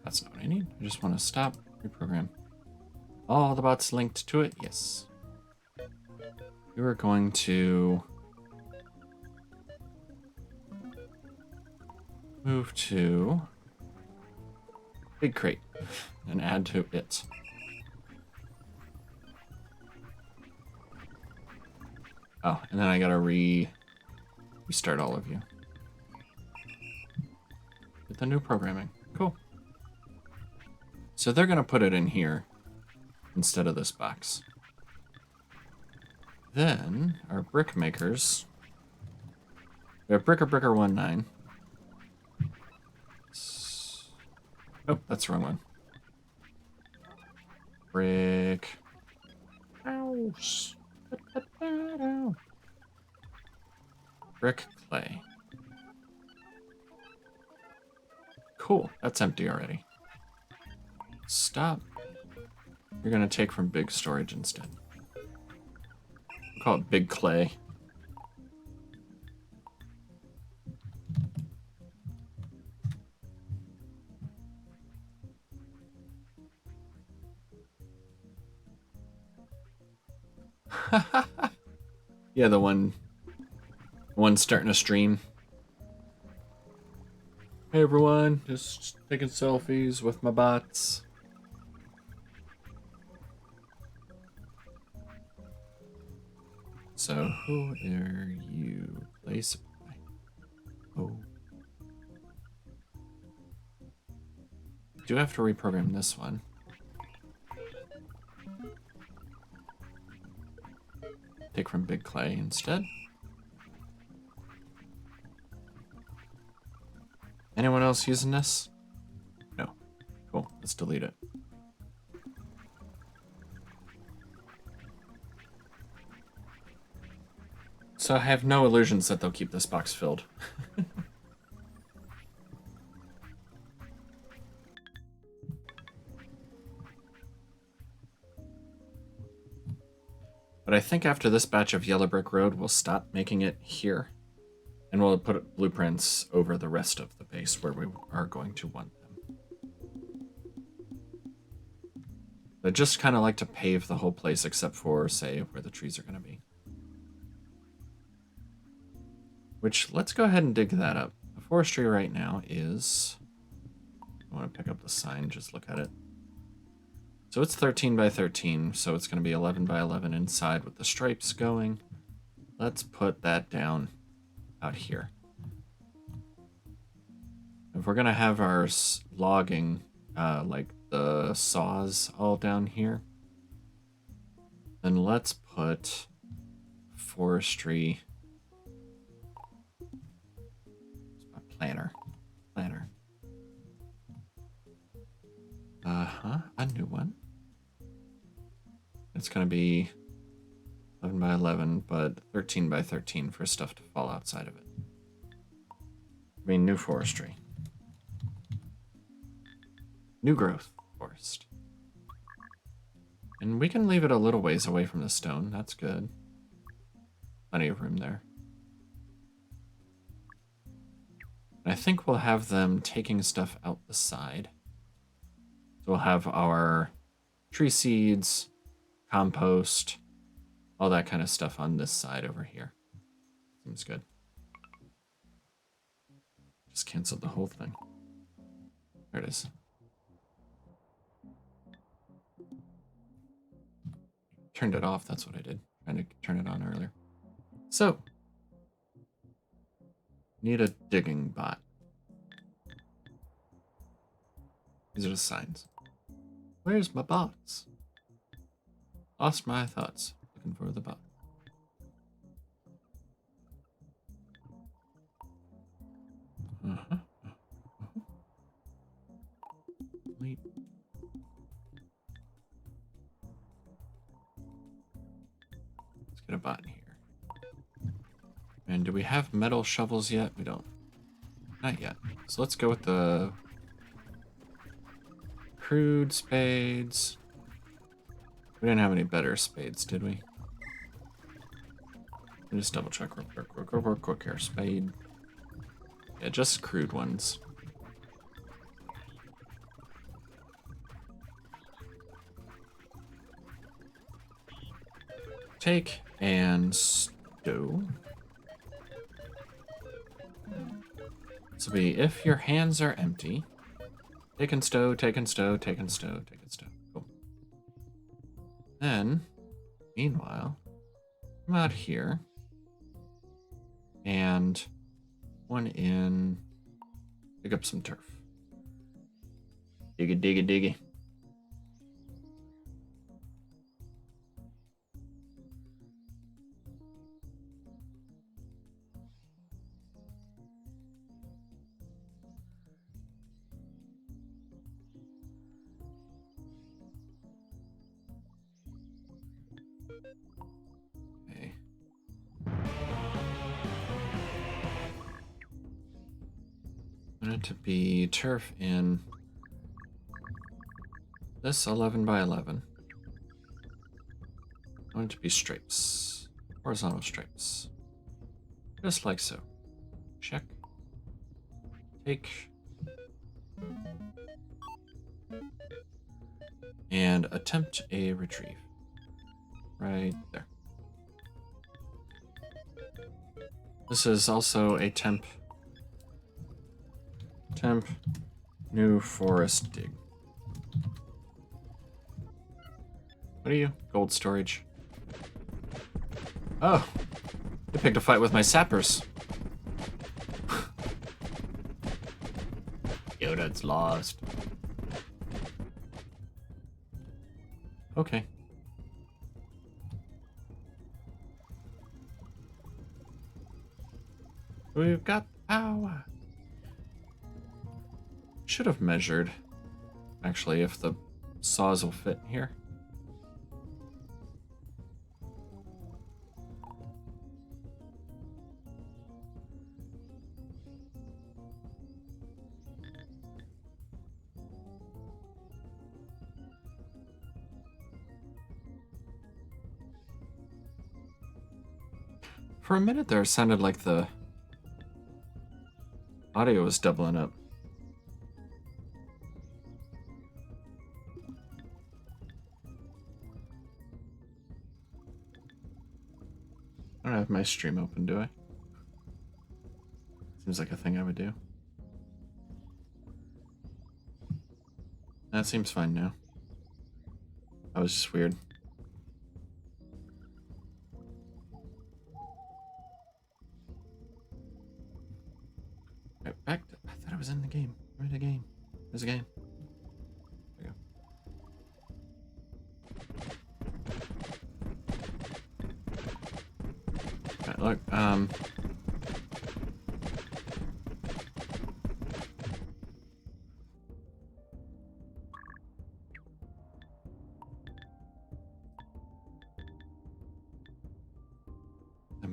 That's not what I need. I just want to stop, reprogram. All the bots linked to it? Yes. We were going to move to Big Crate and add to it. Oh, and then I gotta restart all of you. With the new programming. Cool. So they're gonna put it in here instead of this box. Then our brick makers. We have Bricker19. Oh, that's the wrong one. Brick house. Brick clay. Cool, that's empty already. Stop. You're gonna take from big storage instead. We'll call it big clay. Yeah, the one starting a stream. Hey everyone, just taking selfies with my bots. So who are you? Play supply. Oh. Do have to reprogram this one. Take from big clay instead. Anyone else using this? No. Cool. Let's delete it. So I have no illusions that they'll keep this box filled. But I think after this batch of yellow brick road, we'll stop making it here. And we'll put blueprints over the rest of the base where we are going to want them. I just kind of like to pave the whole place except for, say, where the trees are going to be. Which, let's go ahead and dig that up. The forestry right now is... I want to pick up the sign, just look at it. So it's 13 by 13, so it's going to be 11 by 11 inside with the stripes going. Let's put that down out here. If we're going to have our logging, like the saws all down here, then let's put forestry... Planner. A new one. It's going to be 11 by 11, but 13 by 13 for stuff to fall outside of it. I mean, new forestry. New growth forest. And we can leave it a little ways away from the stone. That's good. Plenty of room there. And I think we'll have them taking stuff out the side. So we'll have our tree seeds, compost, all that kind of stuff on this side over here. Seems good. Just canceled the whole thing. There it is. Turned it off, that's what I did. Trying to turn it on earlier. So, need a digging bot. These are the signs. Where's my bots? Lost my thoughts. Looking for the bot. Wait. Get a bot in here. And do we have metal shovels yet? We don't. Not yet. So let's go with the crude spades. We didn't have any better spades, did we? Let me just double check real quick here. Spade. Yeah, just crude ones. Take and stow. This will be if your hands are empty. Take and stow, take and stow, take and stow, take and stow. Cool. Then, meanwhile, come out here. And one in. Pick up some turf. Diggy, diggy, diggy. Okay. I want it to be turf in this 11 by 11. I want it to be stripes, horizontal stripes, just like so. Check. Take. And attempt a retrieve. Right there. This is also a temp new forest dig. What are you? Gold storage. Oh, I picked a fight with my sappers. Yo, that's lost. Okay. We've got power. Should have measured, actually, if the saws will fit here. For a minute there, it sounded like the audio was doubling up. I don't have my stream open, do I? Seems like a thing I would do. That seems fine now. That was just weird. Right, back to, I thought I was in the game. Where's the game? There's a game. There we go. Right, look, I'm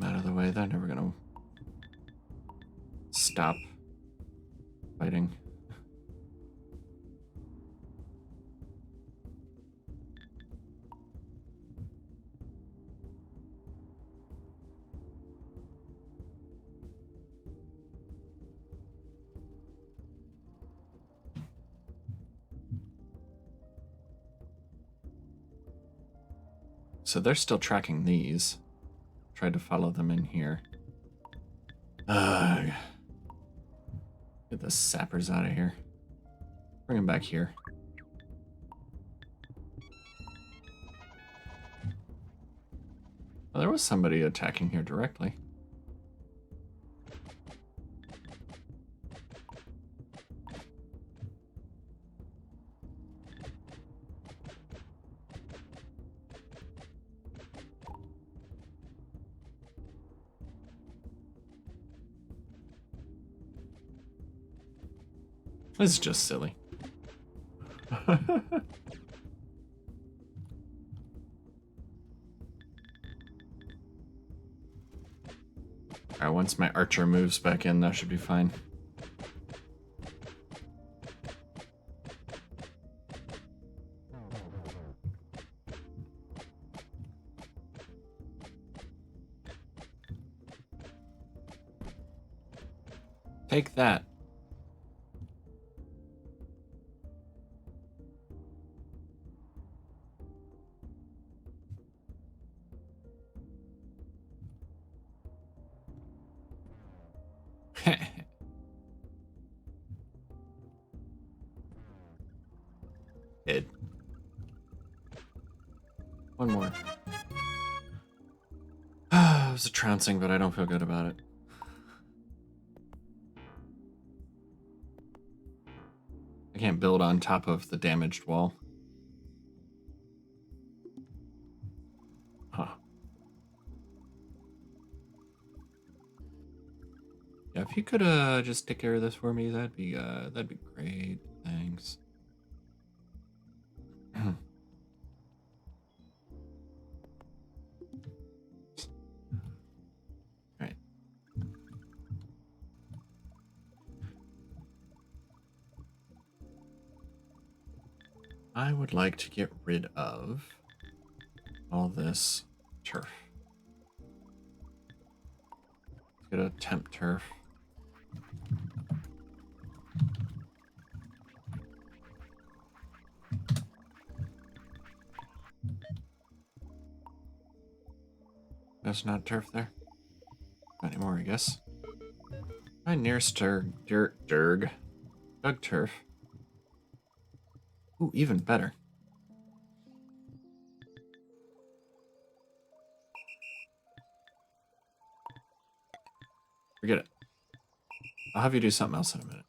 out of the way. They're never gonna stop fighting. So they're still tracking these. Tried to follow them in here. Ugh. Get the sappers out of here. Bring them back here. Well, there was somebody attacking here directly. This is just silly. Alright, once my archer moves back in, that should be fine. Take that. It. One more. It was a trouncing, but I don't feel good about it. I can't build on top of the damaged wall. Huh. Yeah, if you could just take care of this for me, that'd be great. Thanks. Alright. I would like to get rid of all this turf. Let's get a temp turf. That's not turf there. Not anymore, I guess. My nearest Doug turf. Ooh, even better. Forget it. I'll have you do something else in a minute.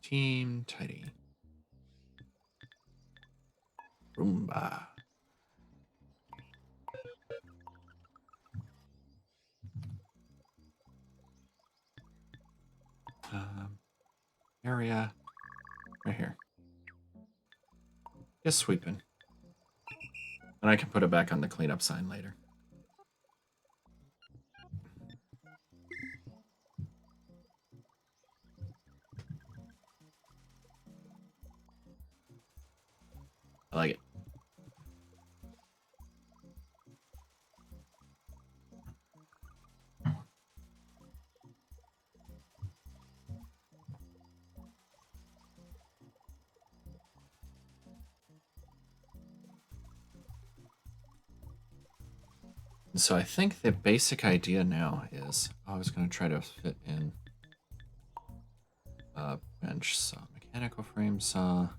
Team tidy. Roomba. Area right here. Just sweeping. And I can put it back on the cleanup sign later. I like it. So I think the basic idea now is I was going to try to fit in a bench saw, mechanical frame saw.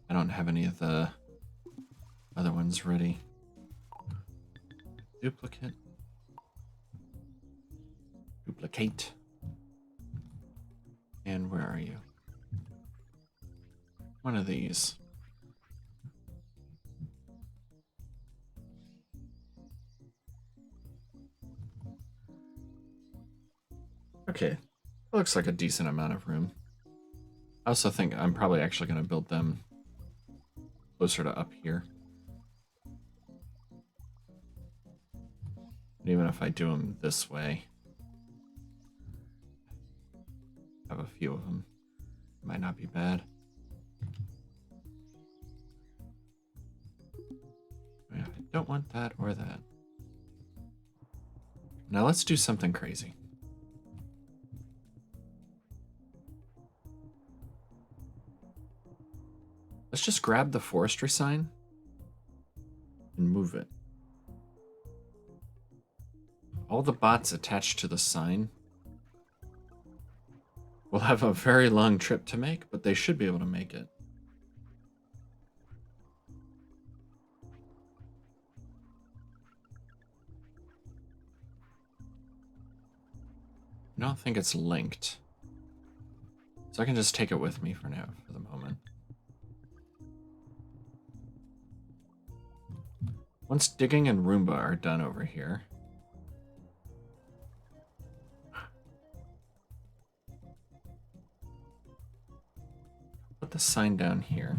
I don't have any of the other ones ready. Duplicate. Duplicate. And where are you? One of these. Okay, looks like a decent amount of room. I also think I'm probably actually going to build them closer to up here. And even if I do them this way, have a few of them. Might not be bad. I don't want that or that. Now let's do something crazy. Let's just grab the forestry sign and move it. All the bots attached to the sign will have a very long trip to make, but they should be able to make it. I don't think it's linked. So I can just take it with me for now, for the moment. Once digging and Roomba are done over here, Put the sign down here.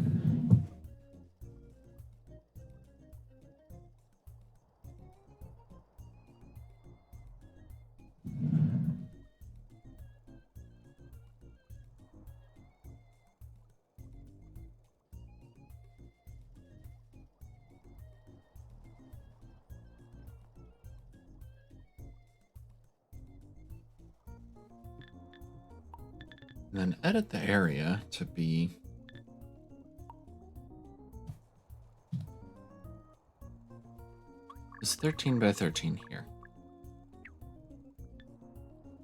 And then edit the area to be this 13 by 13 here.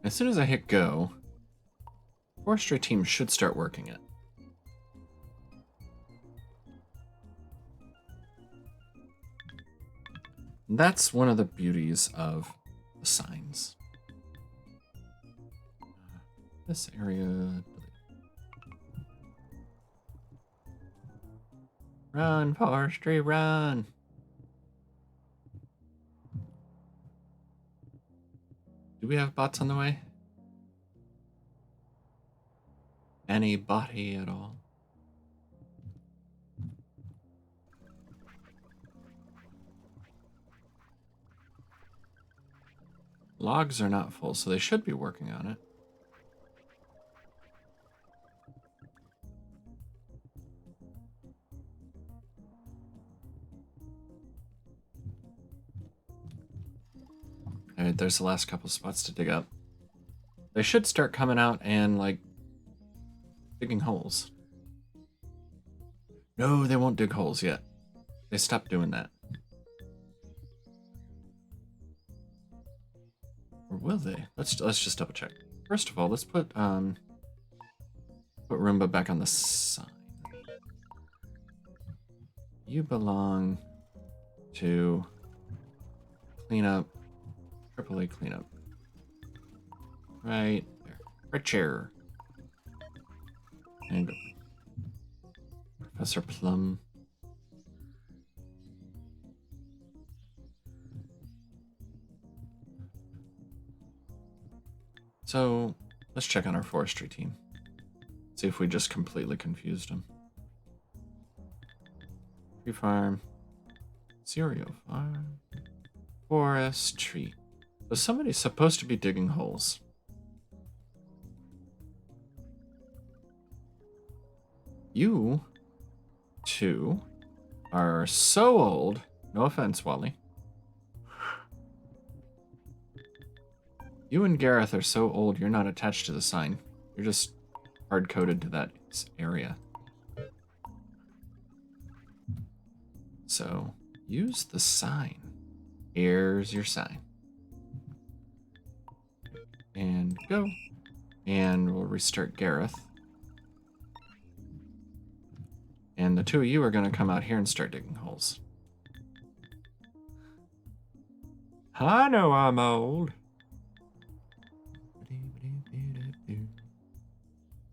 As soon as I hit go, forestry team should start working it. And that's one of the beauties of the signs. This area. Run, forestry, run. Do we have bots on the way? Anybody at all? Logs are not full, so they should be working on it. Alright, there's the last couple spots to dig up. They should start coming out and, like, digging holes. No, they won't dig holes yet. They stopped doing that. Or will they? Let's just double check. First of all, let's put Roomba back on the sign. You belong to cleanup, AAA cleanup. Right there. Right chair. And Professor Plum. So let's check on our forestry team. See if we just completely confused them. Tree farm, cereal farm, forest, tree. So somebody's supposed to be digging holes. You two are so old. No offense, Wally. You and Gareth are so old you're not attached to the sign. You're just hard-coded to that area. So, use the sign. Here's your sign. And go. And we'll restart Gareth. And the two of you are going to come out here and start digging holes. I know I'm old.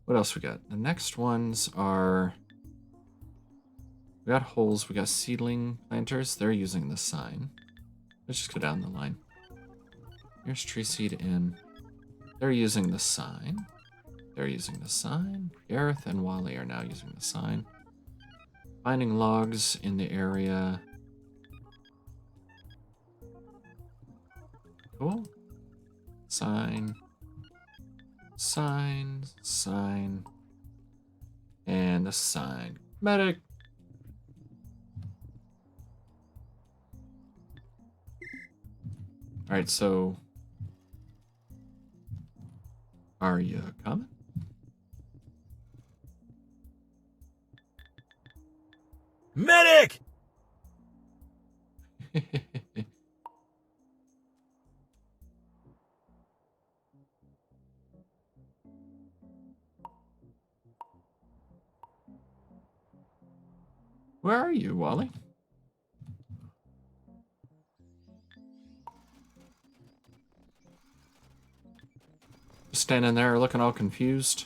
What else we got? The next ones are... We got holes, we got seedling planters. They're using the sign. Let's just go down the line. Here's tree seed in. They're using the sign. They're using the sign. Gareth and Wally are now using the sign. Finding logs in the area. Cool. Sign. Sign. Sign. And the sign. Medic. Alright, so... Are you coming? Medic! Where are you, Wally? Just standing there looking all confused.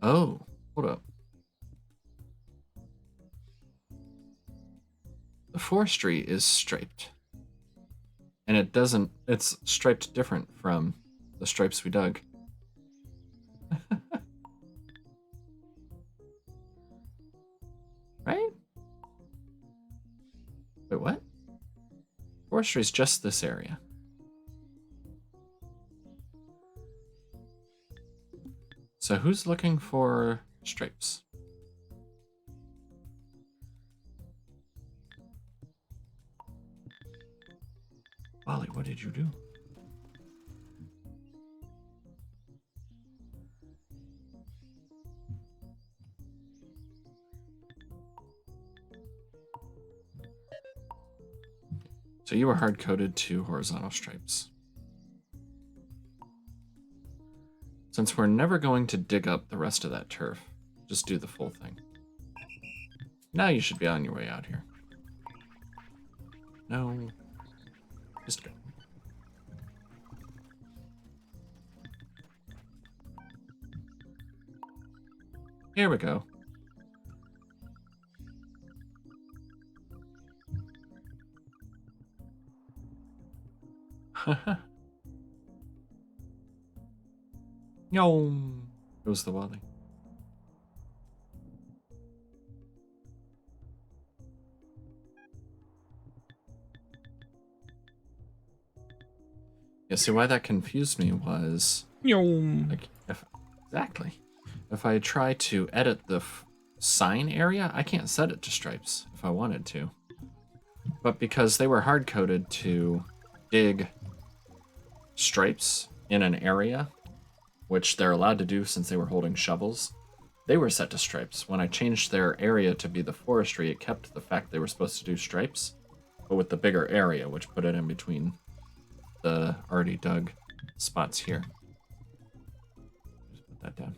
Oh, Hold up. The forestry is striped. And it's striped different from the stripes we dug. Right? Wait, what? Forestry is just this area. So who's looking for stripes? Wally, what did you do? So you were hard-coded to horizontal stripes. Since we're never going to dig up the rest of that turf, just do the full thing. Now you should be on your way out here. No. Just go. Here we go. No, goes the Wally. Yeah, see why that confused me was like exactly. If I try to edit the sign area, I can't set it to stripes if I wanted to. But because they were hard-coded to dig stripes in an area, which they're allowed to do since they were holding shovels, they were set to stripes. When I changed their area to be the forestry, it kept the fact they were supposed to do stripes, but with the bigger area, which put it in between the already dug spots here. Just put that down.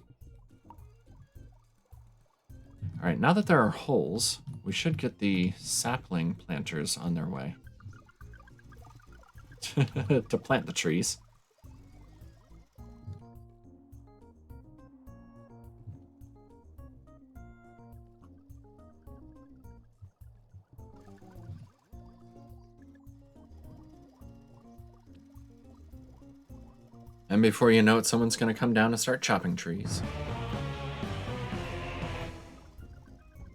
All right, now that there are holes, we should get the sapling planters on their way to plant the trees. And before you know it, someone's going to come down and start chopping trees.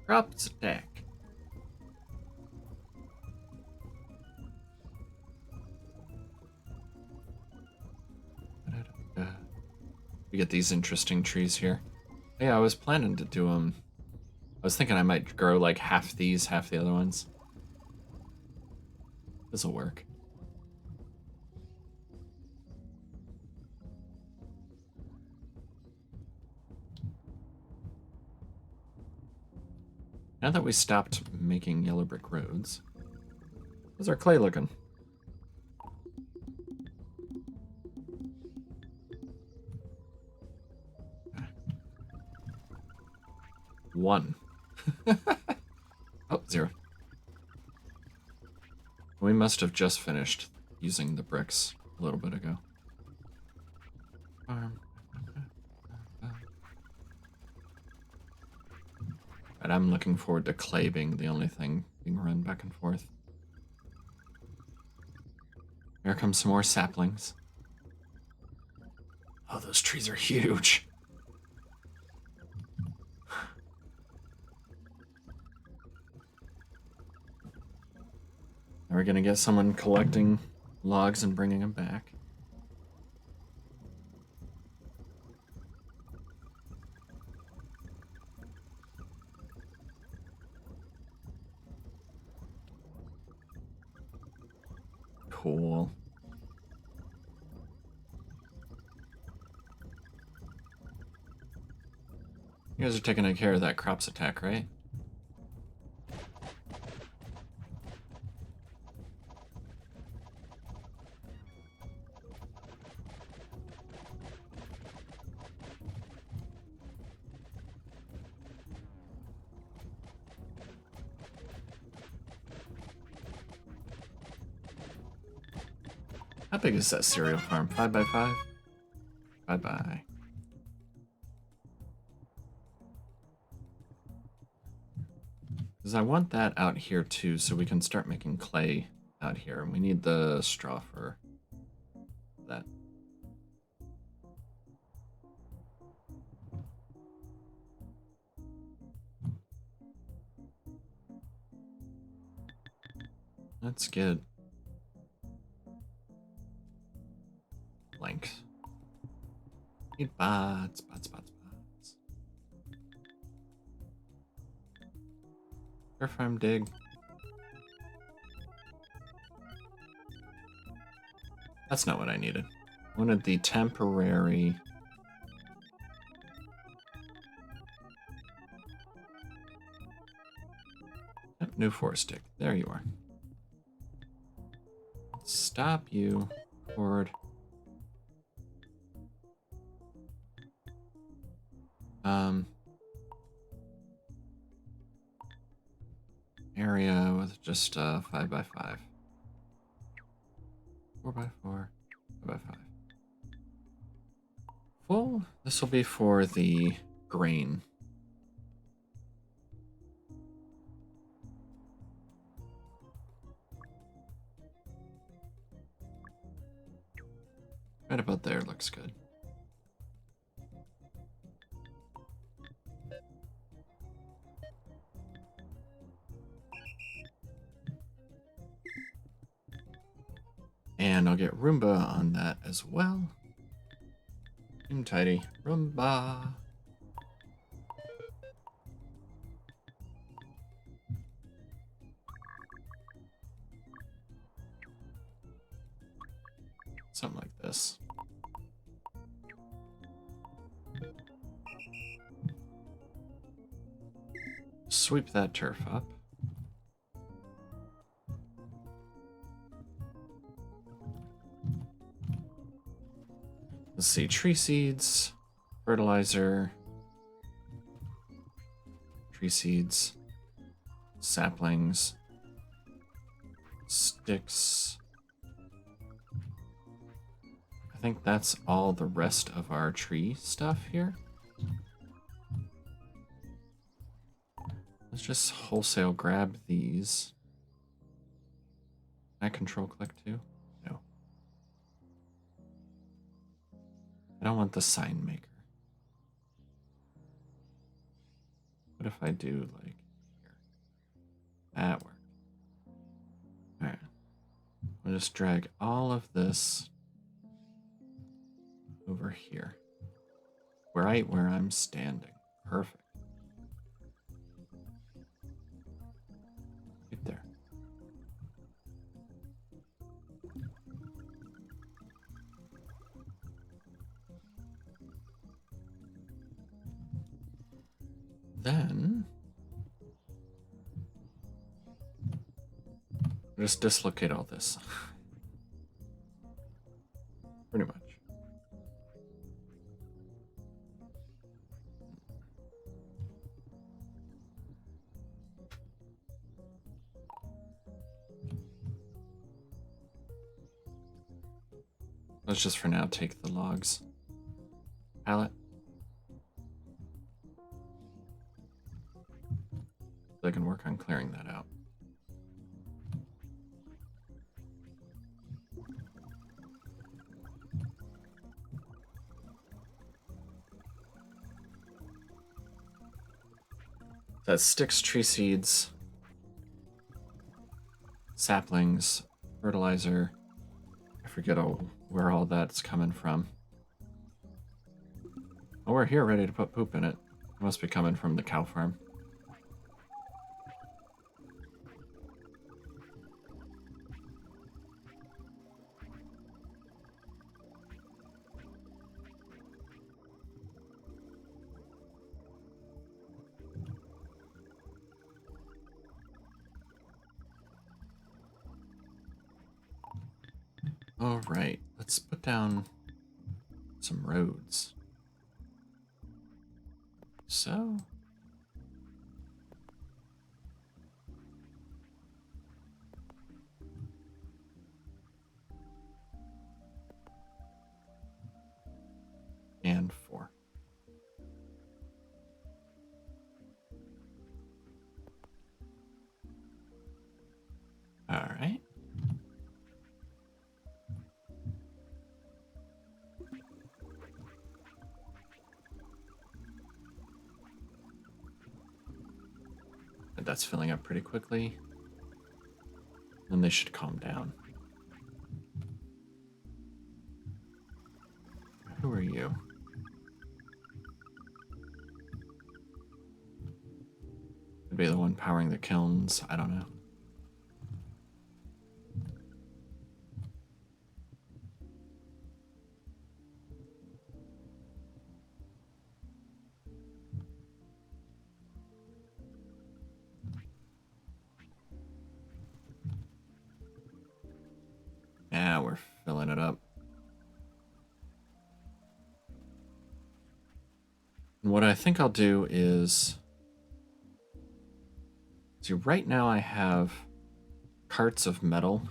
Crops attack. We get these interesting trees here. Yeah, I was planning to do them. I was thinking I might grow like half these, half the other ones. This'll work. Now that we stopped making yellow brick roads, how's our clay looking? One. Oh, 0. We must have just finished using the bricks a little bit ago. But I'm looking forward to clay being the only thing being run back and forth. Here comes some more saplings. Oh, those trees are huge. Are we gonna get someone collecting logs and bringing them back? Cool. You guys are taking care of that crops attack, right? How big is that cereal farm? 5 by 5? 5 by. Because I want that out here too, so we can start making clay out here. And we need the straw for that. That's good. Length. Need bots. Air farm dig. That's not what I needed. I wanted the temporary. Yep, new forest stick. There you are. Stop you, horde. Area with just 5x5. 4x4, 5x5. Full. This will be for the grain. Right about there looks good. And I'll get Roomba on that as well. Tidy. Roomba. Something like this. Sweep that turf up. Let's see, tree seeds, fertilizer, tree seeds, saplings, sticks. I think that's all the rest of our tree stuff here. Let's just wholesale grab these. Can I control click too? No. I don't want the sign maker. What if I do like here? That worked. Alright. I'll just drag all of this over here. Right where I'm standing. Perfect. Right there. Then just dislocate all this. Pretty much. Let's just for now take the logs. Pallet. So I can work on clearing that out. That's sticks, tree seeds, saplings, fertilizer. I forget where all that's coming from. Oh, we're here ready to put poop in it. It must be coming from the cow farm. All right, let's put down some roads. So. And 4. Alright, that's filling up pretty quickly. And they should calm down. Who are you? Could be the one powering the kilns. I don't know. Yeah, we're filling it up. And what I think I'll do is... See, right now I have carts of metal.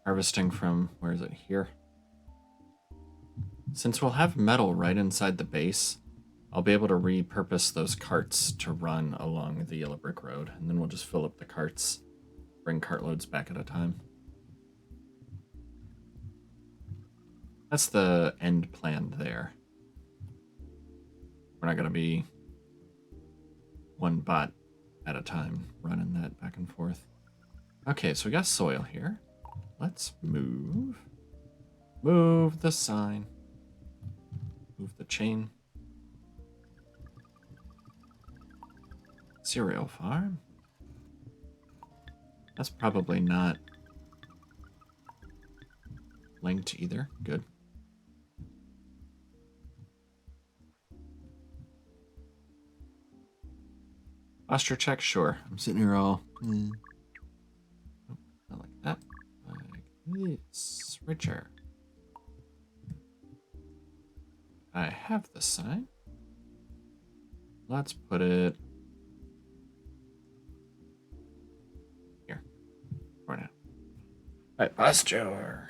Harvesting from... Where is it? Here. Since we'll have metal right inside the base, I'll be able to repurpose those carts to run along the yellow brick road. And then we'll just fill up the carts. Bring cartloads back at a time. That's the end plan there. We're not going to be one bot at a time running that back and forth. Okay, so we got soil here. Let's move. Move the sign. Move the chain. Cereal farm. That's probably not linked either. Good. Posture check, sure. I'm sitting here all... not like that. Like this. Richer. I have the sign. Let's put it... here. For now. Right, posture.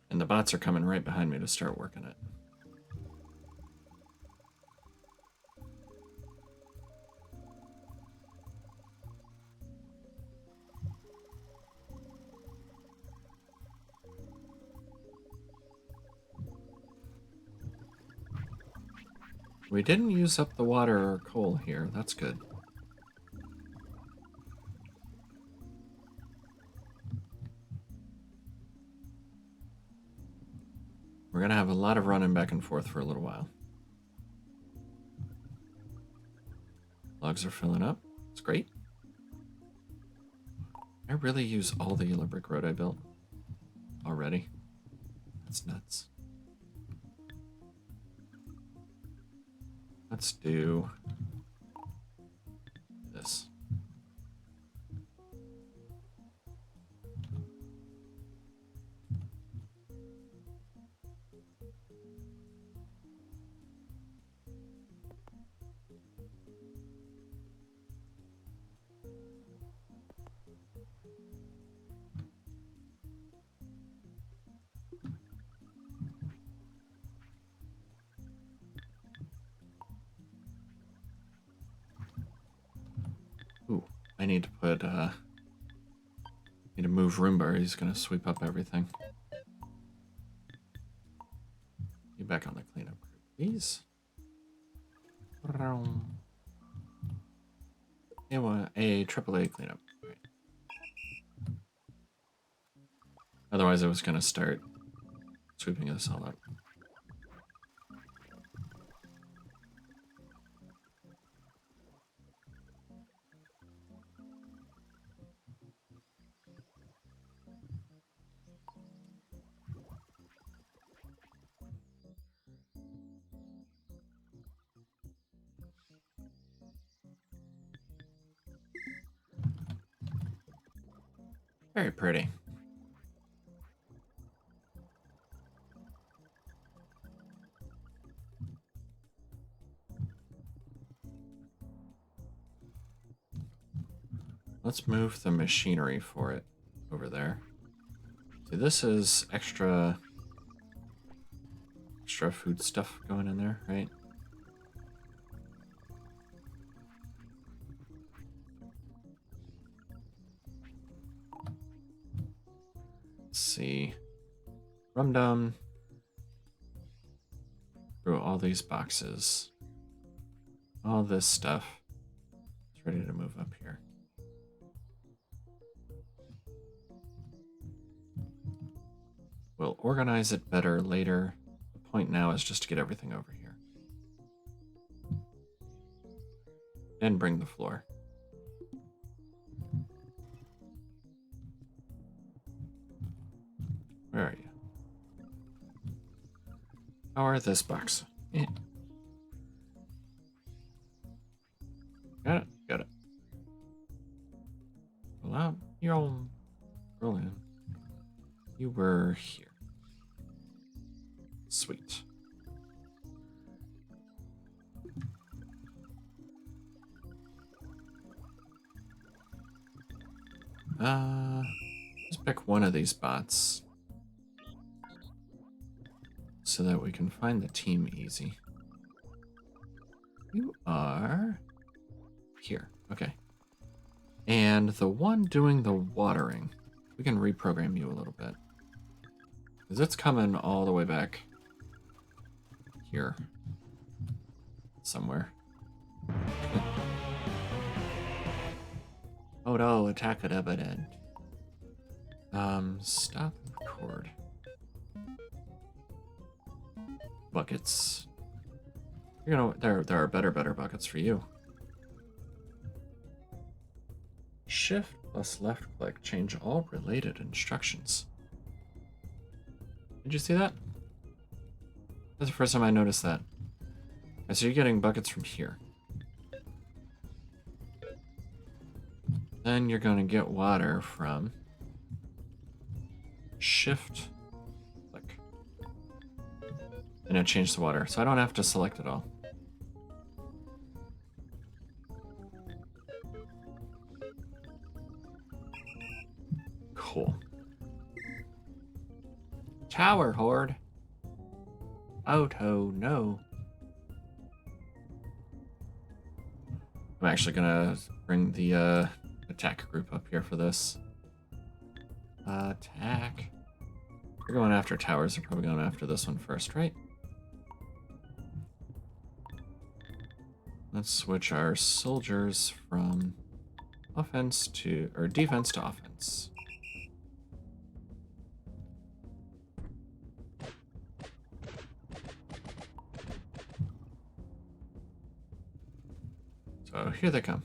And the bots are coming right behind me to start working it. We didn't use up the water or coal here. That's good. We're going to have a lot of running back and forth for a little while. Logs are filling up. It's great. I really use all the yellow brick road I built already. That's nuts. Let's do this. Ooh, I need to put, need to move Roomba. He's gonna sweep up everything. Get back on the cleanup crew, please. A AAA cleanup. Right. Otherwise, I was gonna start sweeping this all up. Very pretty. Let's move the machinery for it over there. See, this is extra food stuff going in there, right? Let's see. Rum dum. Through all these boxes. All this stuff. It's ready to move up here. We'll organize it better later. The point now is just to get everything over here. And bring the floor. Where are you? Power this box. Yeah. Got it? Got it. Well, you're all rolling. You were here. Sweet. Let's pick one of these bots so that we can find the team easy. You are here. Okay. And the one doing the watering, we can reprogram you a little bit. Because it's coming all the way back here. Somewhere. Oh no, attack at evident. Stop and record. Buckets. You're gonna there are better buckets for you. Shift plus left click change all related instructions. Did you see that? That's the first time I noticed that. Okay, so you're getting buckets from here. Then you're gonna get water from shift click. And it changed the water, so I don't have to select it all. Cool. Tower horde. Auto, no. I'm actually gonna bring the attack group up here for this. Attack. They're going after towers. They're probably going after this one first, right? Let's switch our soldiers from defense to offense. So here they come.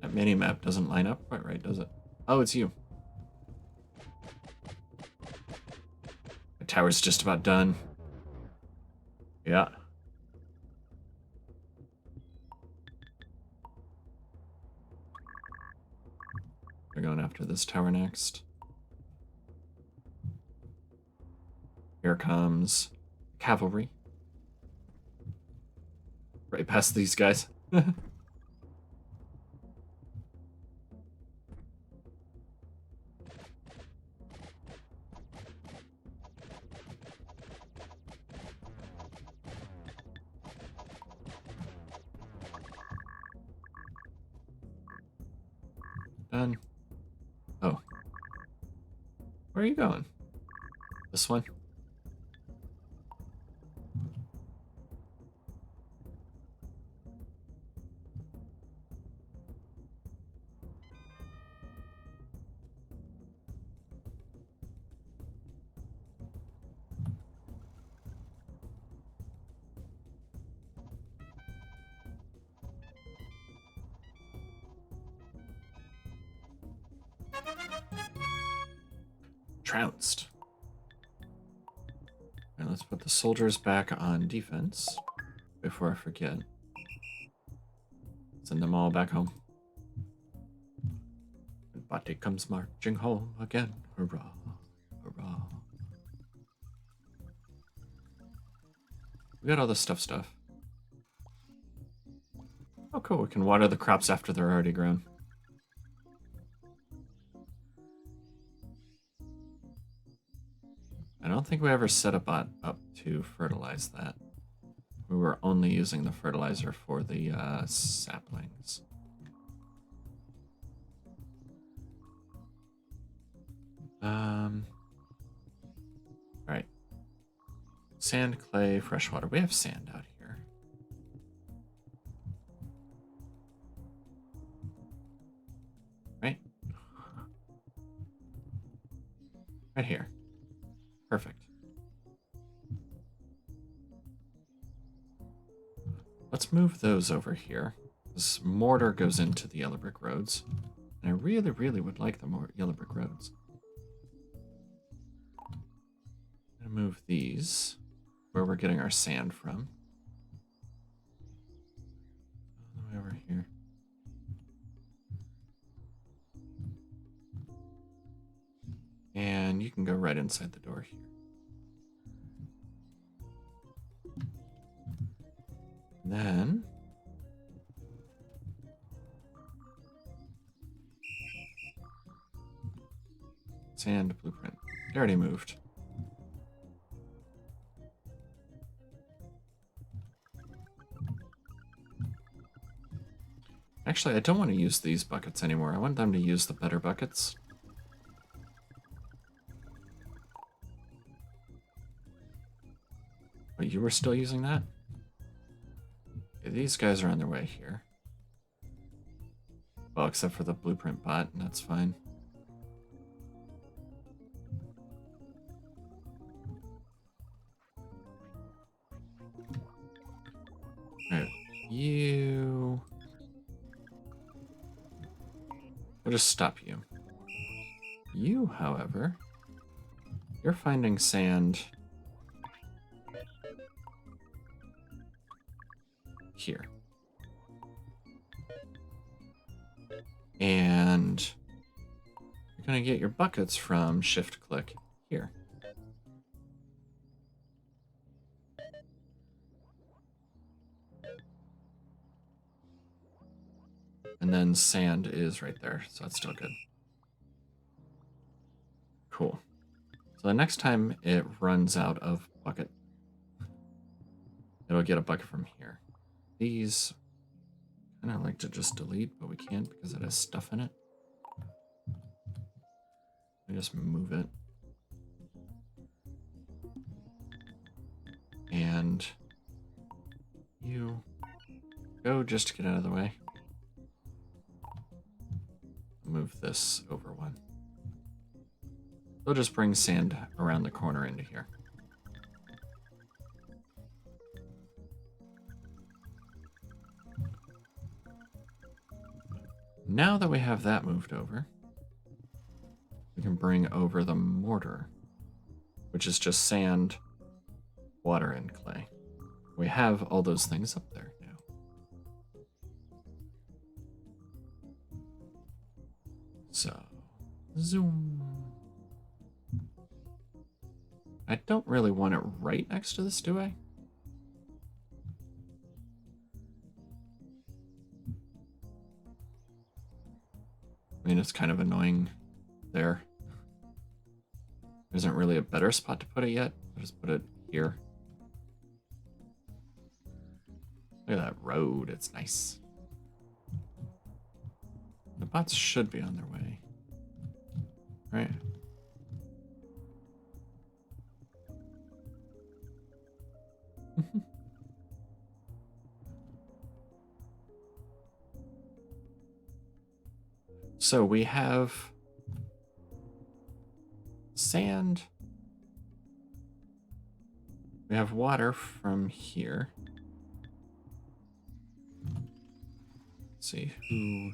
That mini-map doesn't line up quite right, does it? Oh, it's you. The tower's just about done. Yeah. They're going after this tower next. Here comes cavalry. Right past these guys. Done. Oh. Where are you going? This one? Trounced. And let's put the soldiers back on defense before I forget. Send them all back home. And Bati comes marching home again. Hurrah, hurrah. We got all the stuff. Oh, cool. We can water the crops after they're already grown. I don't think we ever set a bot up to fertilize that. We were only using the fertilizer for the saplings. Alright. Sand, clay, fresh water. We have sand out here. Right? Right here. Perfect. Let's move those over here. This mortar goes into the yellow brick roads. And I really, really would like the more yellow brick roads. I'm gonna move these where we're getting our sand from. All the way over here. And you can go right inside the door here. Then sand blueprint. It already moved. Actually, I don't want to use these buckets anymore. I want them to use the better buckets. But you were still using that? Okay, these guys are on their way here. Well, except for the blueprint bot, and that's fine. Alright, you... We'll just stop you. You, however, you're finding sand here. And you're going to get your buckets from shift-click here. And then sand is right there, so that's still good. Cool. So the next time it runs out of bucket, it'll get a bucket from here. These, kind of like to just delete, but we can't because it has stuff in it. I just move it. And you go just to get out of the way. Move this over one. They'll just bring sand around the corner into here. Now that we have that moved over, we can bring over the mortar, which is just sand, water, and clay. We have all those things up there now. So, zoom. I don't really want it right next to this, do I? I mean, it's kind of annoying there. There isn't really a better spot to put it yet. I'll just put it here. Look at that road. It's nice. The bots should be on their way. Right? So we have sand. We have water from here. Let's see who.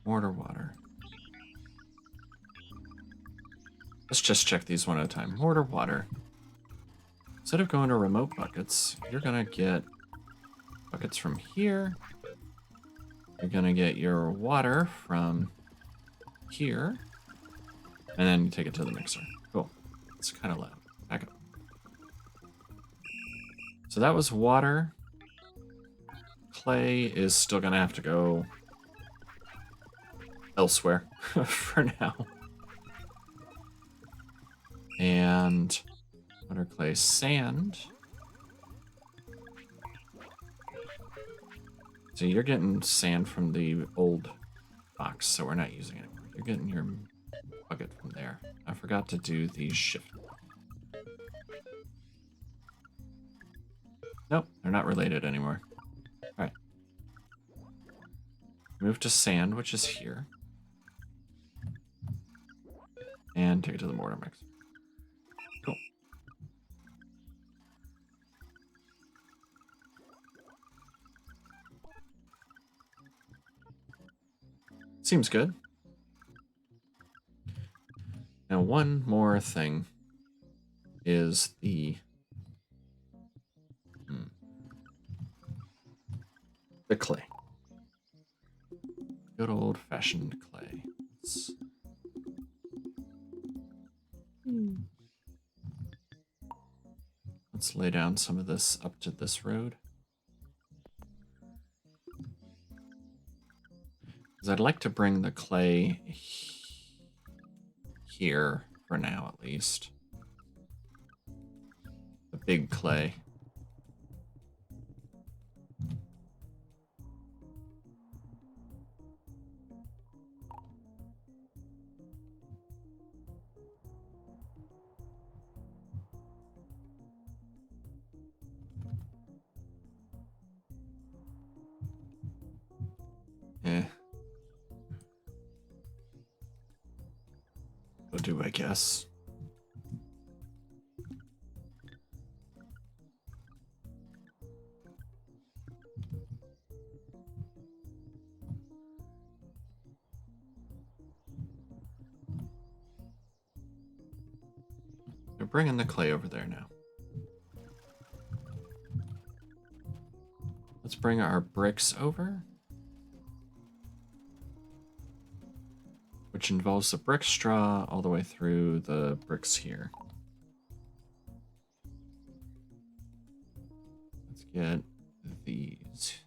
Mortar, water. Let's just check these one at a time. Mortar, water. Instead of going to remote buckets, you're gonna get buckets from here. You're gonna get your water from here. And then you take it to the mixer. Cool. It's kind of loud. Back up. So that was water, clay is still gonna have to go elsewhere for now. And water, clay, sand. So you're getting sand from the old box, so we're not using it anymore. You're getting your bucket from there. I forgot to do the shift. Nope, they're not related anymore. Alright. Move to sand, which is here. And take it to the mortar mix. Cool. Seems good. Now, one more thing is the clay. Good old-fashioned clay. Let's lay down some of this up to this road. Because I'd like to bring the clay here, for now at least. The big clay. Will do, I guess. They're bringing the clay over there now. Let's bring our bricks over. Which involves the brick straw all the way through the bricks here. Let's get these.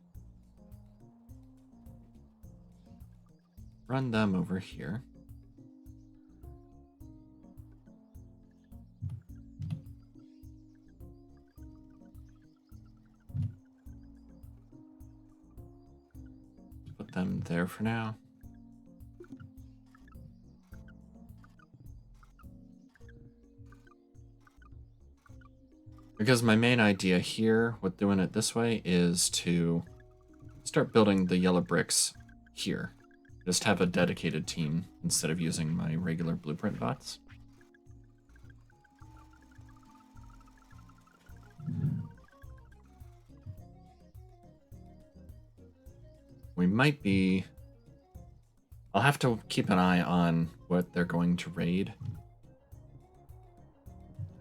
Run them over here. Put them there for now. Because my main idea here with doing it this way is to start building the yellow bricks here. Just have a dedicated team instead of using my regular blueprint bots. We might be... I'll have to keep an eye on what they're going to raid.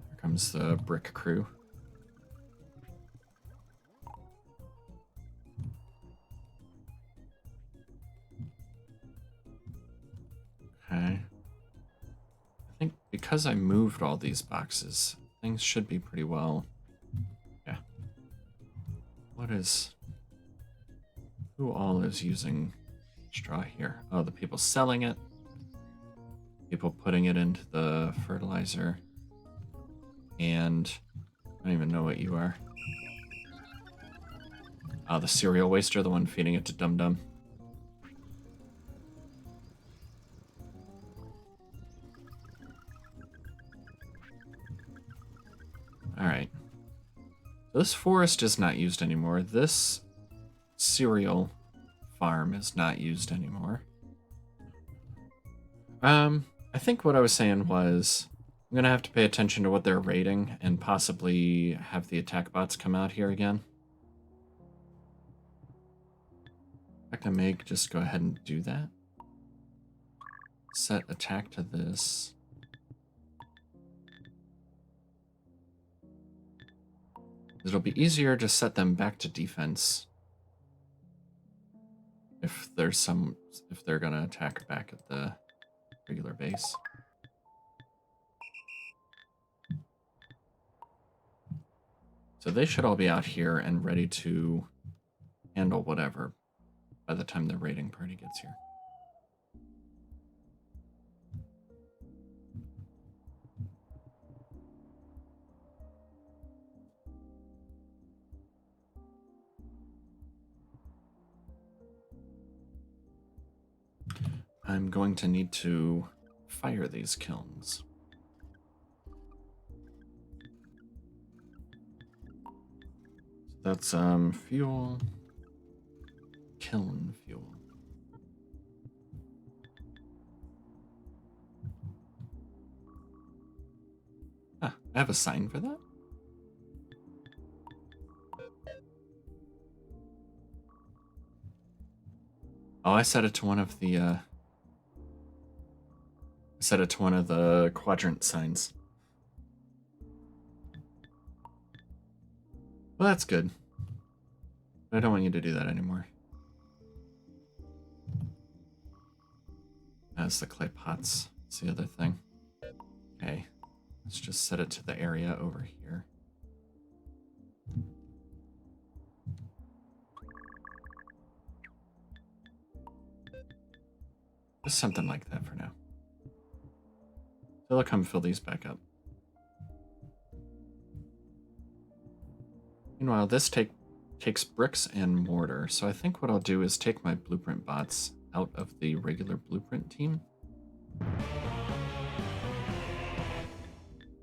Here comes the brick crew. Okay. I think because I moved all these boxes, things should be pretty well. Yeah. What is... Who all is using straw here? Oh, the people selling it. People putting it into the fertilizer. And I don't even know what you are. Oh, the cereal waster, the one feeding it to Dum Dum. Alright. This forest is not used anymore. This cereal farm is not used anymore. I think what I was saying was I'm gonna have to pay attention to what they're raiding and possibly have the attack bots come out here again. In fact, I may just go ahead and do that. Set attack to this. It'll be easier to set them back to defense if they're gonna attack back at the regular base. So they should all be out here and ready to handle handle whatever by the time the raiding party gets here. I'm going to need to fire these kilns. That's fuel, kiln fuel. Ah, I have a sign for that? Oh, I set it to one of the quadrant signs. Well, that's good. I don't want you to do that anymore. That's the clay pots. That's the other thing. Okay. Let's just set it to the area over here. Just something like that for now. So I'll come fill these back up. Meanwhile, this takes bricks and mortar, so I think what I'll do is take my blueprint bots out of the regular blueprint team.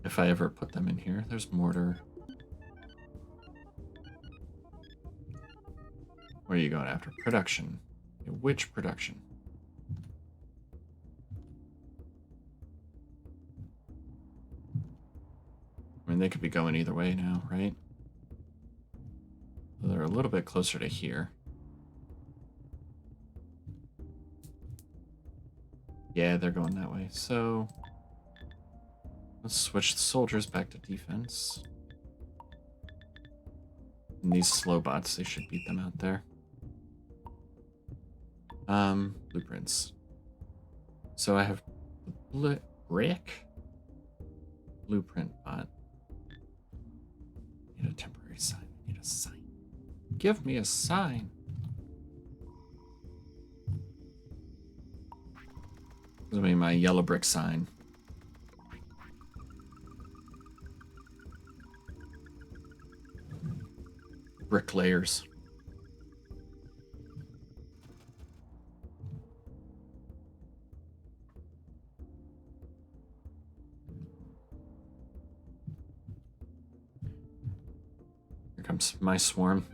If I ever put them in here. There's mortar. Where are you going after? Production. Which production? I mean, they could be going either way now, right? So they're a little bit closer to here. Yeah, they're going that way. So let's switch the soldiers back to defense. And these slow bots, they should beat them out there. Blueprints. So I have brick blueprint bot. Need a temporary sign. Need a sign. Give me a sign. This will be my yellow brick sign. Bricklayers. Here comes my swarm.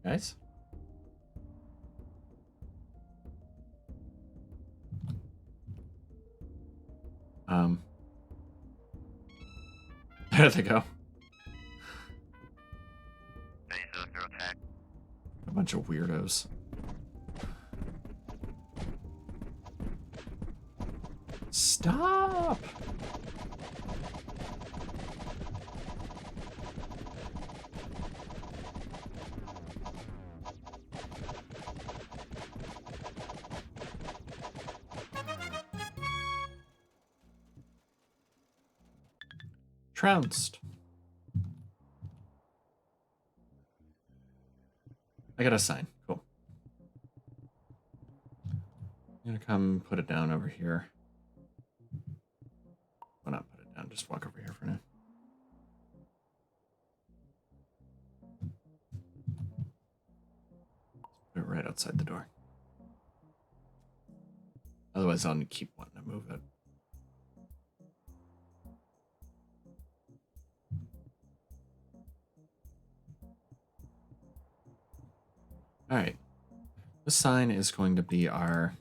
Guys? There they go. A bunch of weirdos. Stop! Trounced. I got a sign. Cool. I'm gonna come put it down over here. Well, not put it down, just walk over here for now. Put it right outside the door. Otherwise, I'll keep wanting to move it. All right. This sign is going to be our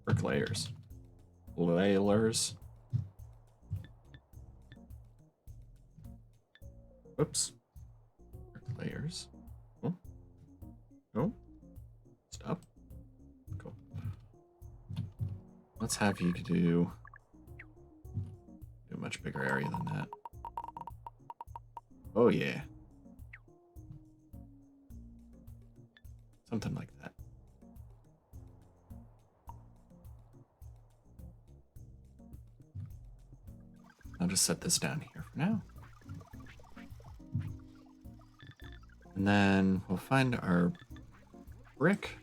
bricklayers. Layers. Whoops. Bricklayers. Oh. Oh. Stop. Cool. Let's have you do a much bigger area than that. Oh, yeah. Something like that. just set this down here for now. And then we'll find our brick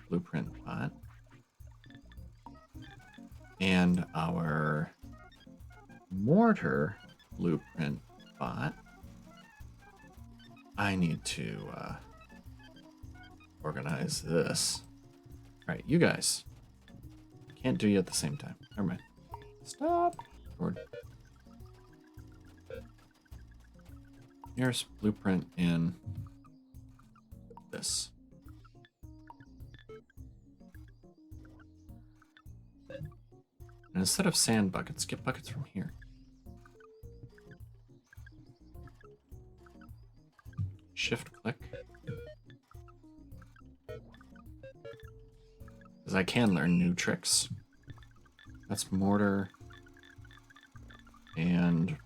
blueprint bot and our mortar blueprint bot. I need to organize this. All right, you guys. Can't do you at the same time. Never mind. Stop. Forward. Nearest blueprint in this. And instead of sand buckets, get buckets from here. Shift click. Because I can learn new tricks. That's mortar and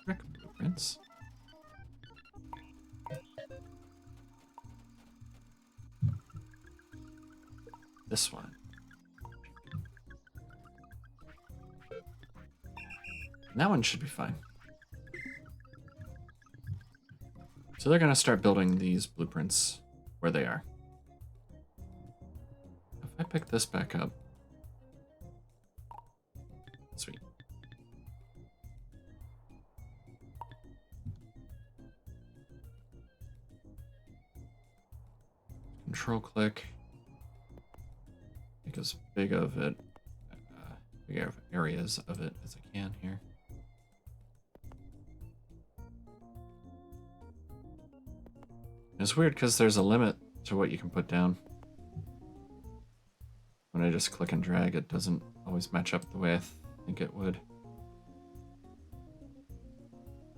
brick blueprints. This one. And that one should be fine. So they're going to start building these blueprints where they are. If I pick this back up. Sweet. Control click. Make as big of it, big areas of it as I can here. It's weird because there's a limit to what you can put down. When I just click and drag, it doesn't always match up the way I think it would.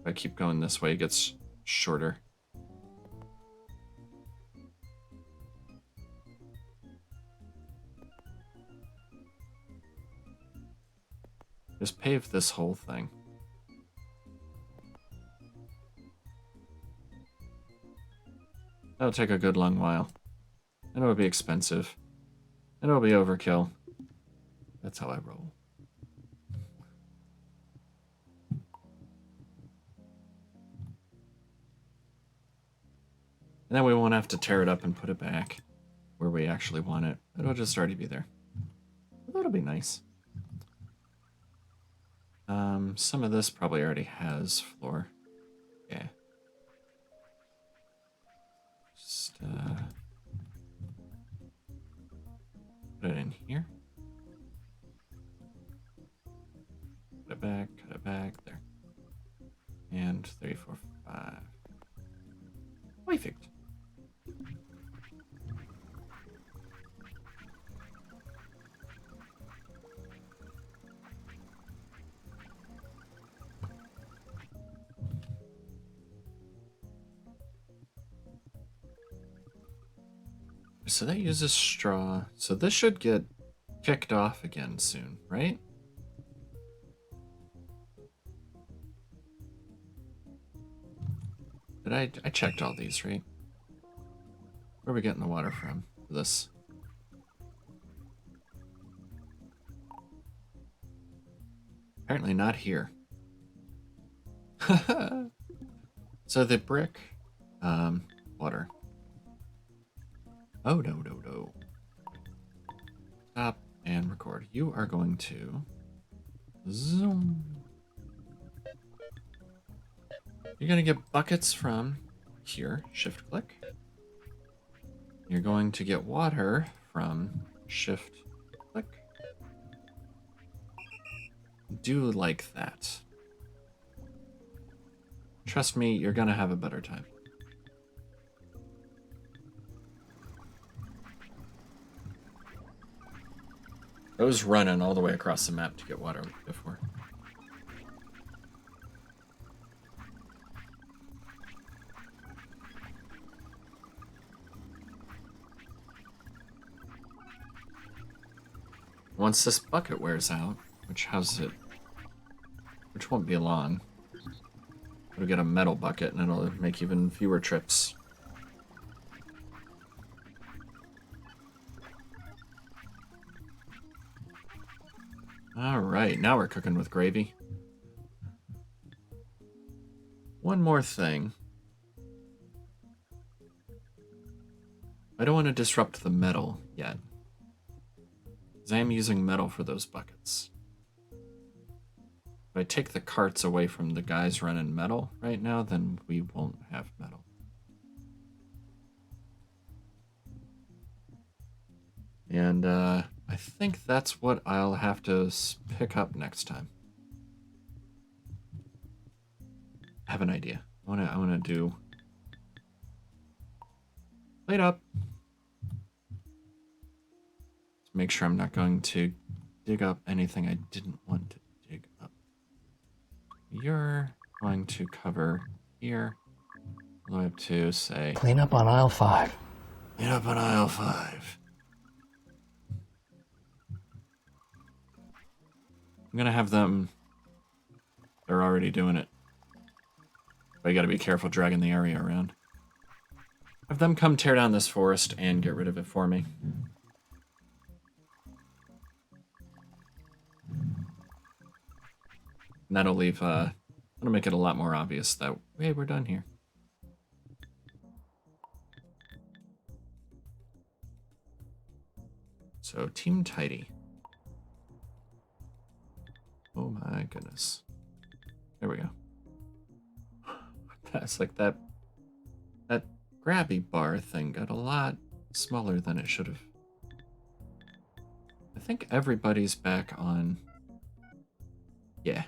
If I keep going this way, it gets shorter. Just pave this whole thing. That'll take a good long while. And it'll be expensive. And it'll be overkill. That's how I roll. And then we won't have to tear it up and put it back where we actually want it. It'll just already be there. That'll be nice. Some of this probably already has floor. Yeah. Just put it in here. Cut it back, there. And 3, 4, 5. Perfect. So that uses straw. So this should get kicked off again soon, right? Did I checked all these, right? Where are we getting the water from for this? Apparently not here. So the brick, water. Oh, no. Stop and record. You are going to zoom. You're going to get buckets from here. Shift click. You're going to get water from shift click. Do like that. Trust me, you're going to have a better time. I was running all the way across the map to get water before. Once this bucket wears out, which won't be long, we'll get a metal bucket and it'll make even fewer trips. All right, now we're cooking with gravy. One more thing. I don't want to disrupt the metal yet, because I am using metal for those buckets. If I take the carts away from the guys running metal right now, then we won't have metal. And I think that's what I'll have to pick up next time. I have an idea. I wanna do plate up. Make sure I'm not going to dig up anything I didn't want to dig up. You're going to cover here, all the way up to, say... Clean up on aisle 5. Clean up on aisle 5. I'm gonna have them... They're already doing it. But you gotta be careful dragging the area around. Have them come tear down this forest and get rid of it for me. And that'll leave, that'll make it a lot more obvious that, hey, we're done here. So, Team Tidy. Oh my goodness. There we go. That's like that grabby bar thing got a lot smaller than it should have. I think everybody's back on... Yeah.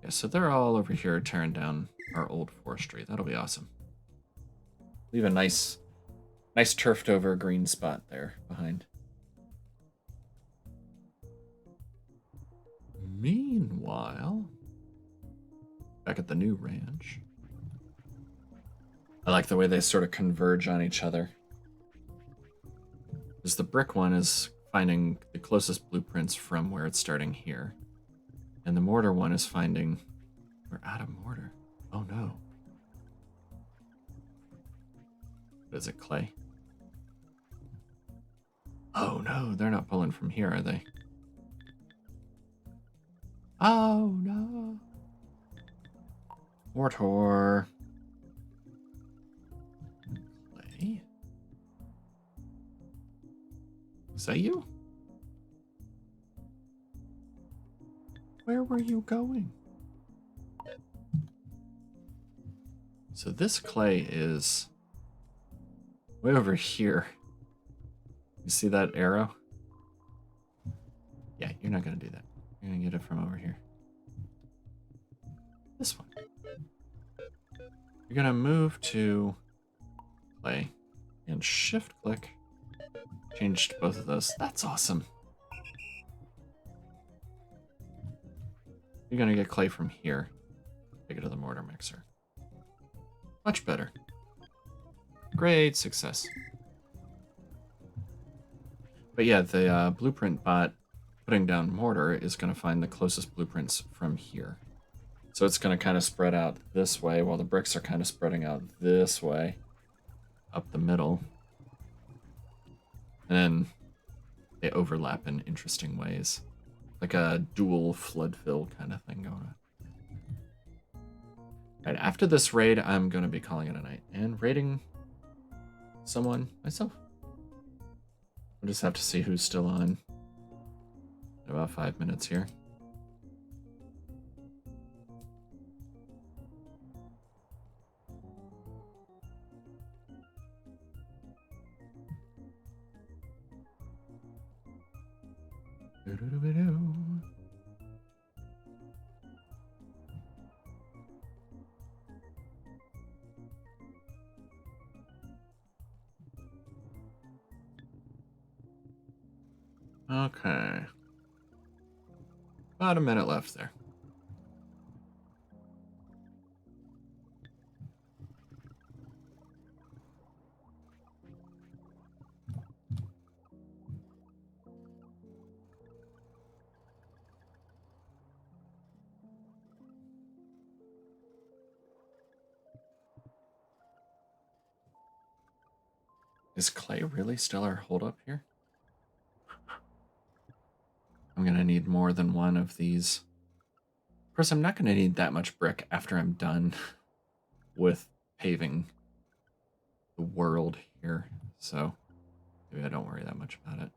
Yeah, so they're all over here tearing down our old forestry. That'll be awesome. Leave a nice turfed over green spot there behind. Meanwhile, back at the new ranch, I like the way they sort of converge on each other. Because the brick one is finding the closest blueprints from where it's starting here. And the mortar one is finding... We're out of mortar. Oh no. Is it clay? Oh no, they're not pulling from here, are they? Oh no. Mortar. Clay? Is that you? Where were you going? So this clay is way over here. You see that arrow? Yeah, you're not going to do that. You're going to get it from over here. This one. You're going to move to clay and shift click. Changed both of those. That's awesome. You're going to get clay from here. Take it to the mortar mixer. Much better. Great success. But yeah, the blueprint bot putting down mortar is going to find the closest blueprints from here. So it's going to kind of spread out this way while the bricks are kind of spreading out this way. Up the middle. And then they overlap in interesting ways. Like a dual flood fill kind of thing going on. Alright, after this raid, I'm going to be calling it a night. And raiding someone myself. We'll just have to see who's still on. In about 5 minutes here. Okay. About a minute left there. Is clay really still our holdup here? I'm going to need more than one of these. Of course, I'm not going to need that much brick after I'm done with paving the world here. So maybe I don't worry that much about it.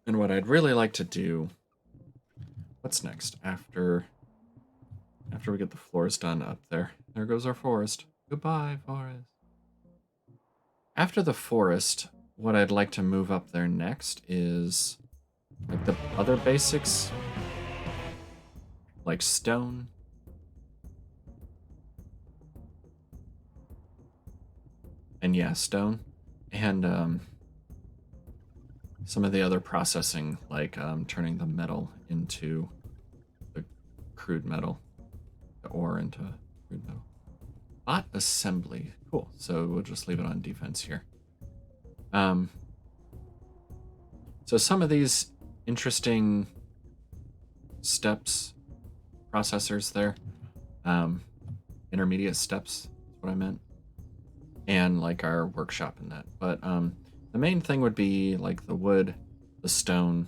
And what I'd really like to do, what's next? After we get the floors done up there. There goes our forest. Goodbye, forest. After the forest, what I'd like to move up there next is like the other basics, like stone. And yeah, stone. And some of the other processing, like turning the metal into the crude metal, the ore into crude metal. Bot assembly. Cool. So we'll just leave it on defense here. So some of these interesting steps, processors there, intermediate steps, that's what I meant, and like our workshop in that. But the main thing would be like the wood, the stone.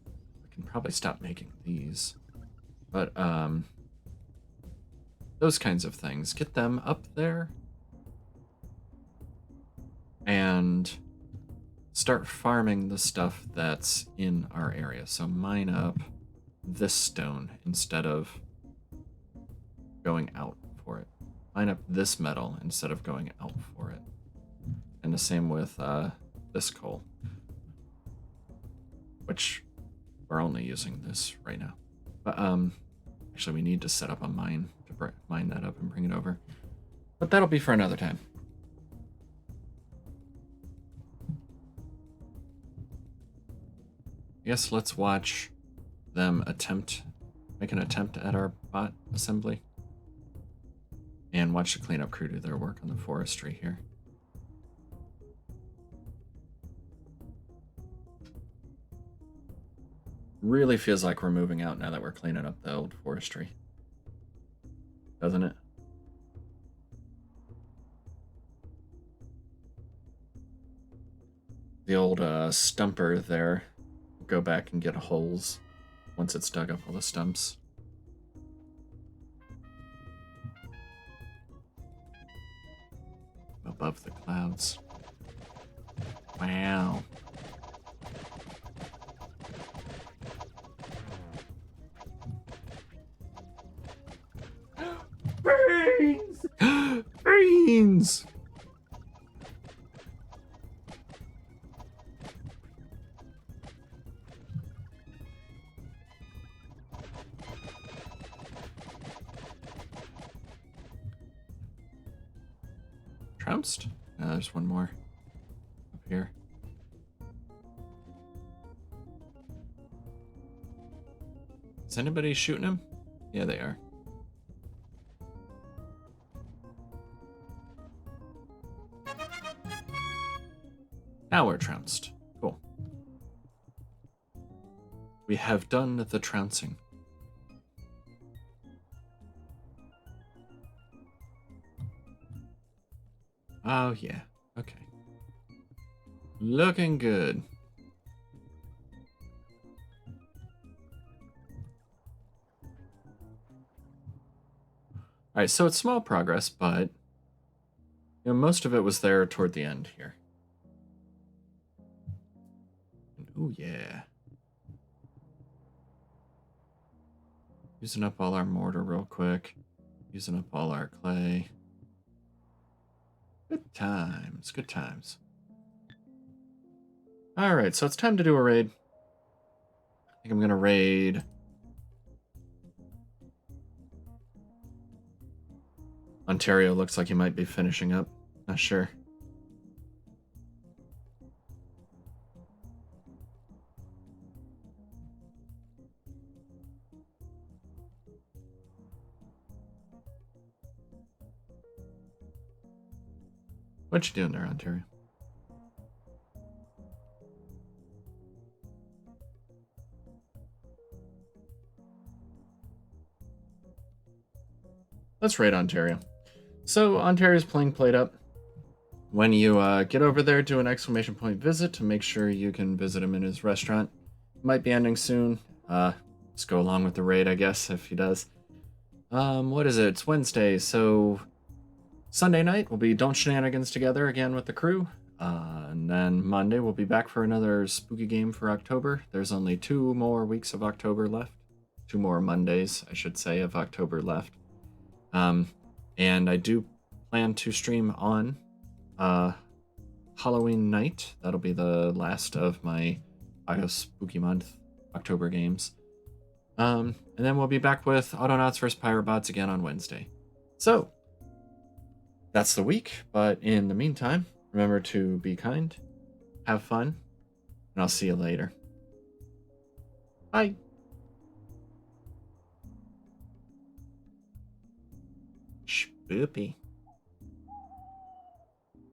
I can probably stop making these, but those kinds of things. Get them up there and start farming the stuff that's in our area. So mine up this stone instead of going out for it. Mine up this metal instead of going out for it. And the same with this coal, which we're only using this right now. But actually we need to set up a mine to mine that up and bring it over. But that'll be for another time. I guess let's watch them make an attempt at our bot assembly. And watch the cleanup crew do their work on the forestry here. Really feels like we're moving out now that we're cleaning up the old forestry. Doesn't it? The old stumper there. We'll go back and get holes once it's dug up all the stumps. Above the clouds. Wow. Brains! Brains! Trounced? There's one more up here. Is anybody shooting him? Yeah, they are. Now we're trounced. Cool. We have done the trouncing. Oh, yeah. Okay. Looking good. Alright, so it's small progress, but most of it was there toward the end here. Oh, yeah. Using up all our mortar real quick. Using up all our clay. Good times, good times. Alright, so it's time to do a raid. I think I'm gonna raid Ontario. Looks like he might be finishing up. Not sure. What you doing there, Ontario? Let's raid Ontario. So, Ontario's playing Played Up. When you get over there, do an exclamation point visit to make sure you can visit him in his restaurant. Might be ending soon. Just go along with the raid, I guess, if he does. What is it? It's Wednesday, so Sunday night will be Don't Shenanigans Together again with the crew. And then Monday we'll be back for another spooky game for October. There's only 2 more weeks of October left. 2 more Mondays, I should say, of October left. And I do plan to stream on Halloween night. That'll be the last of my Spooky Month October games. And then we'll be back with Autonauts vs. Piratebots again on Wednesday. So, that's the week, but in the meantime, remember to be kind, have fun, and I'll see you later. Bye. Spoopy.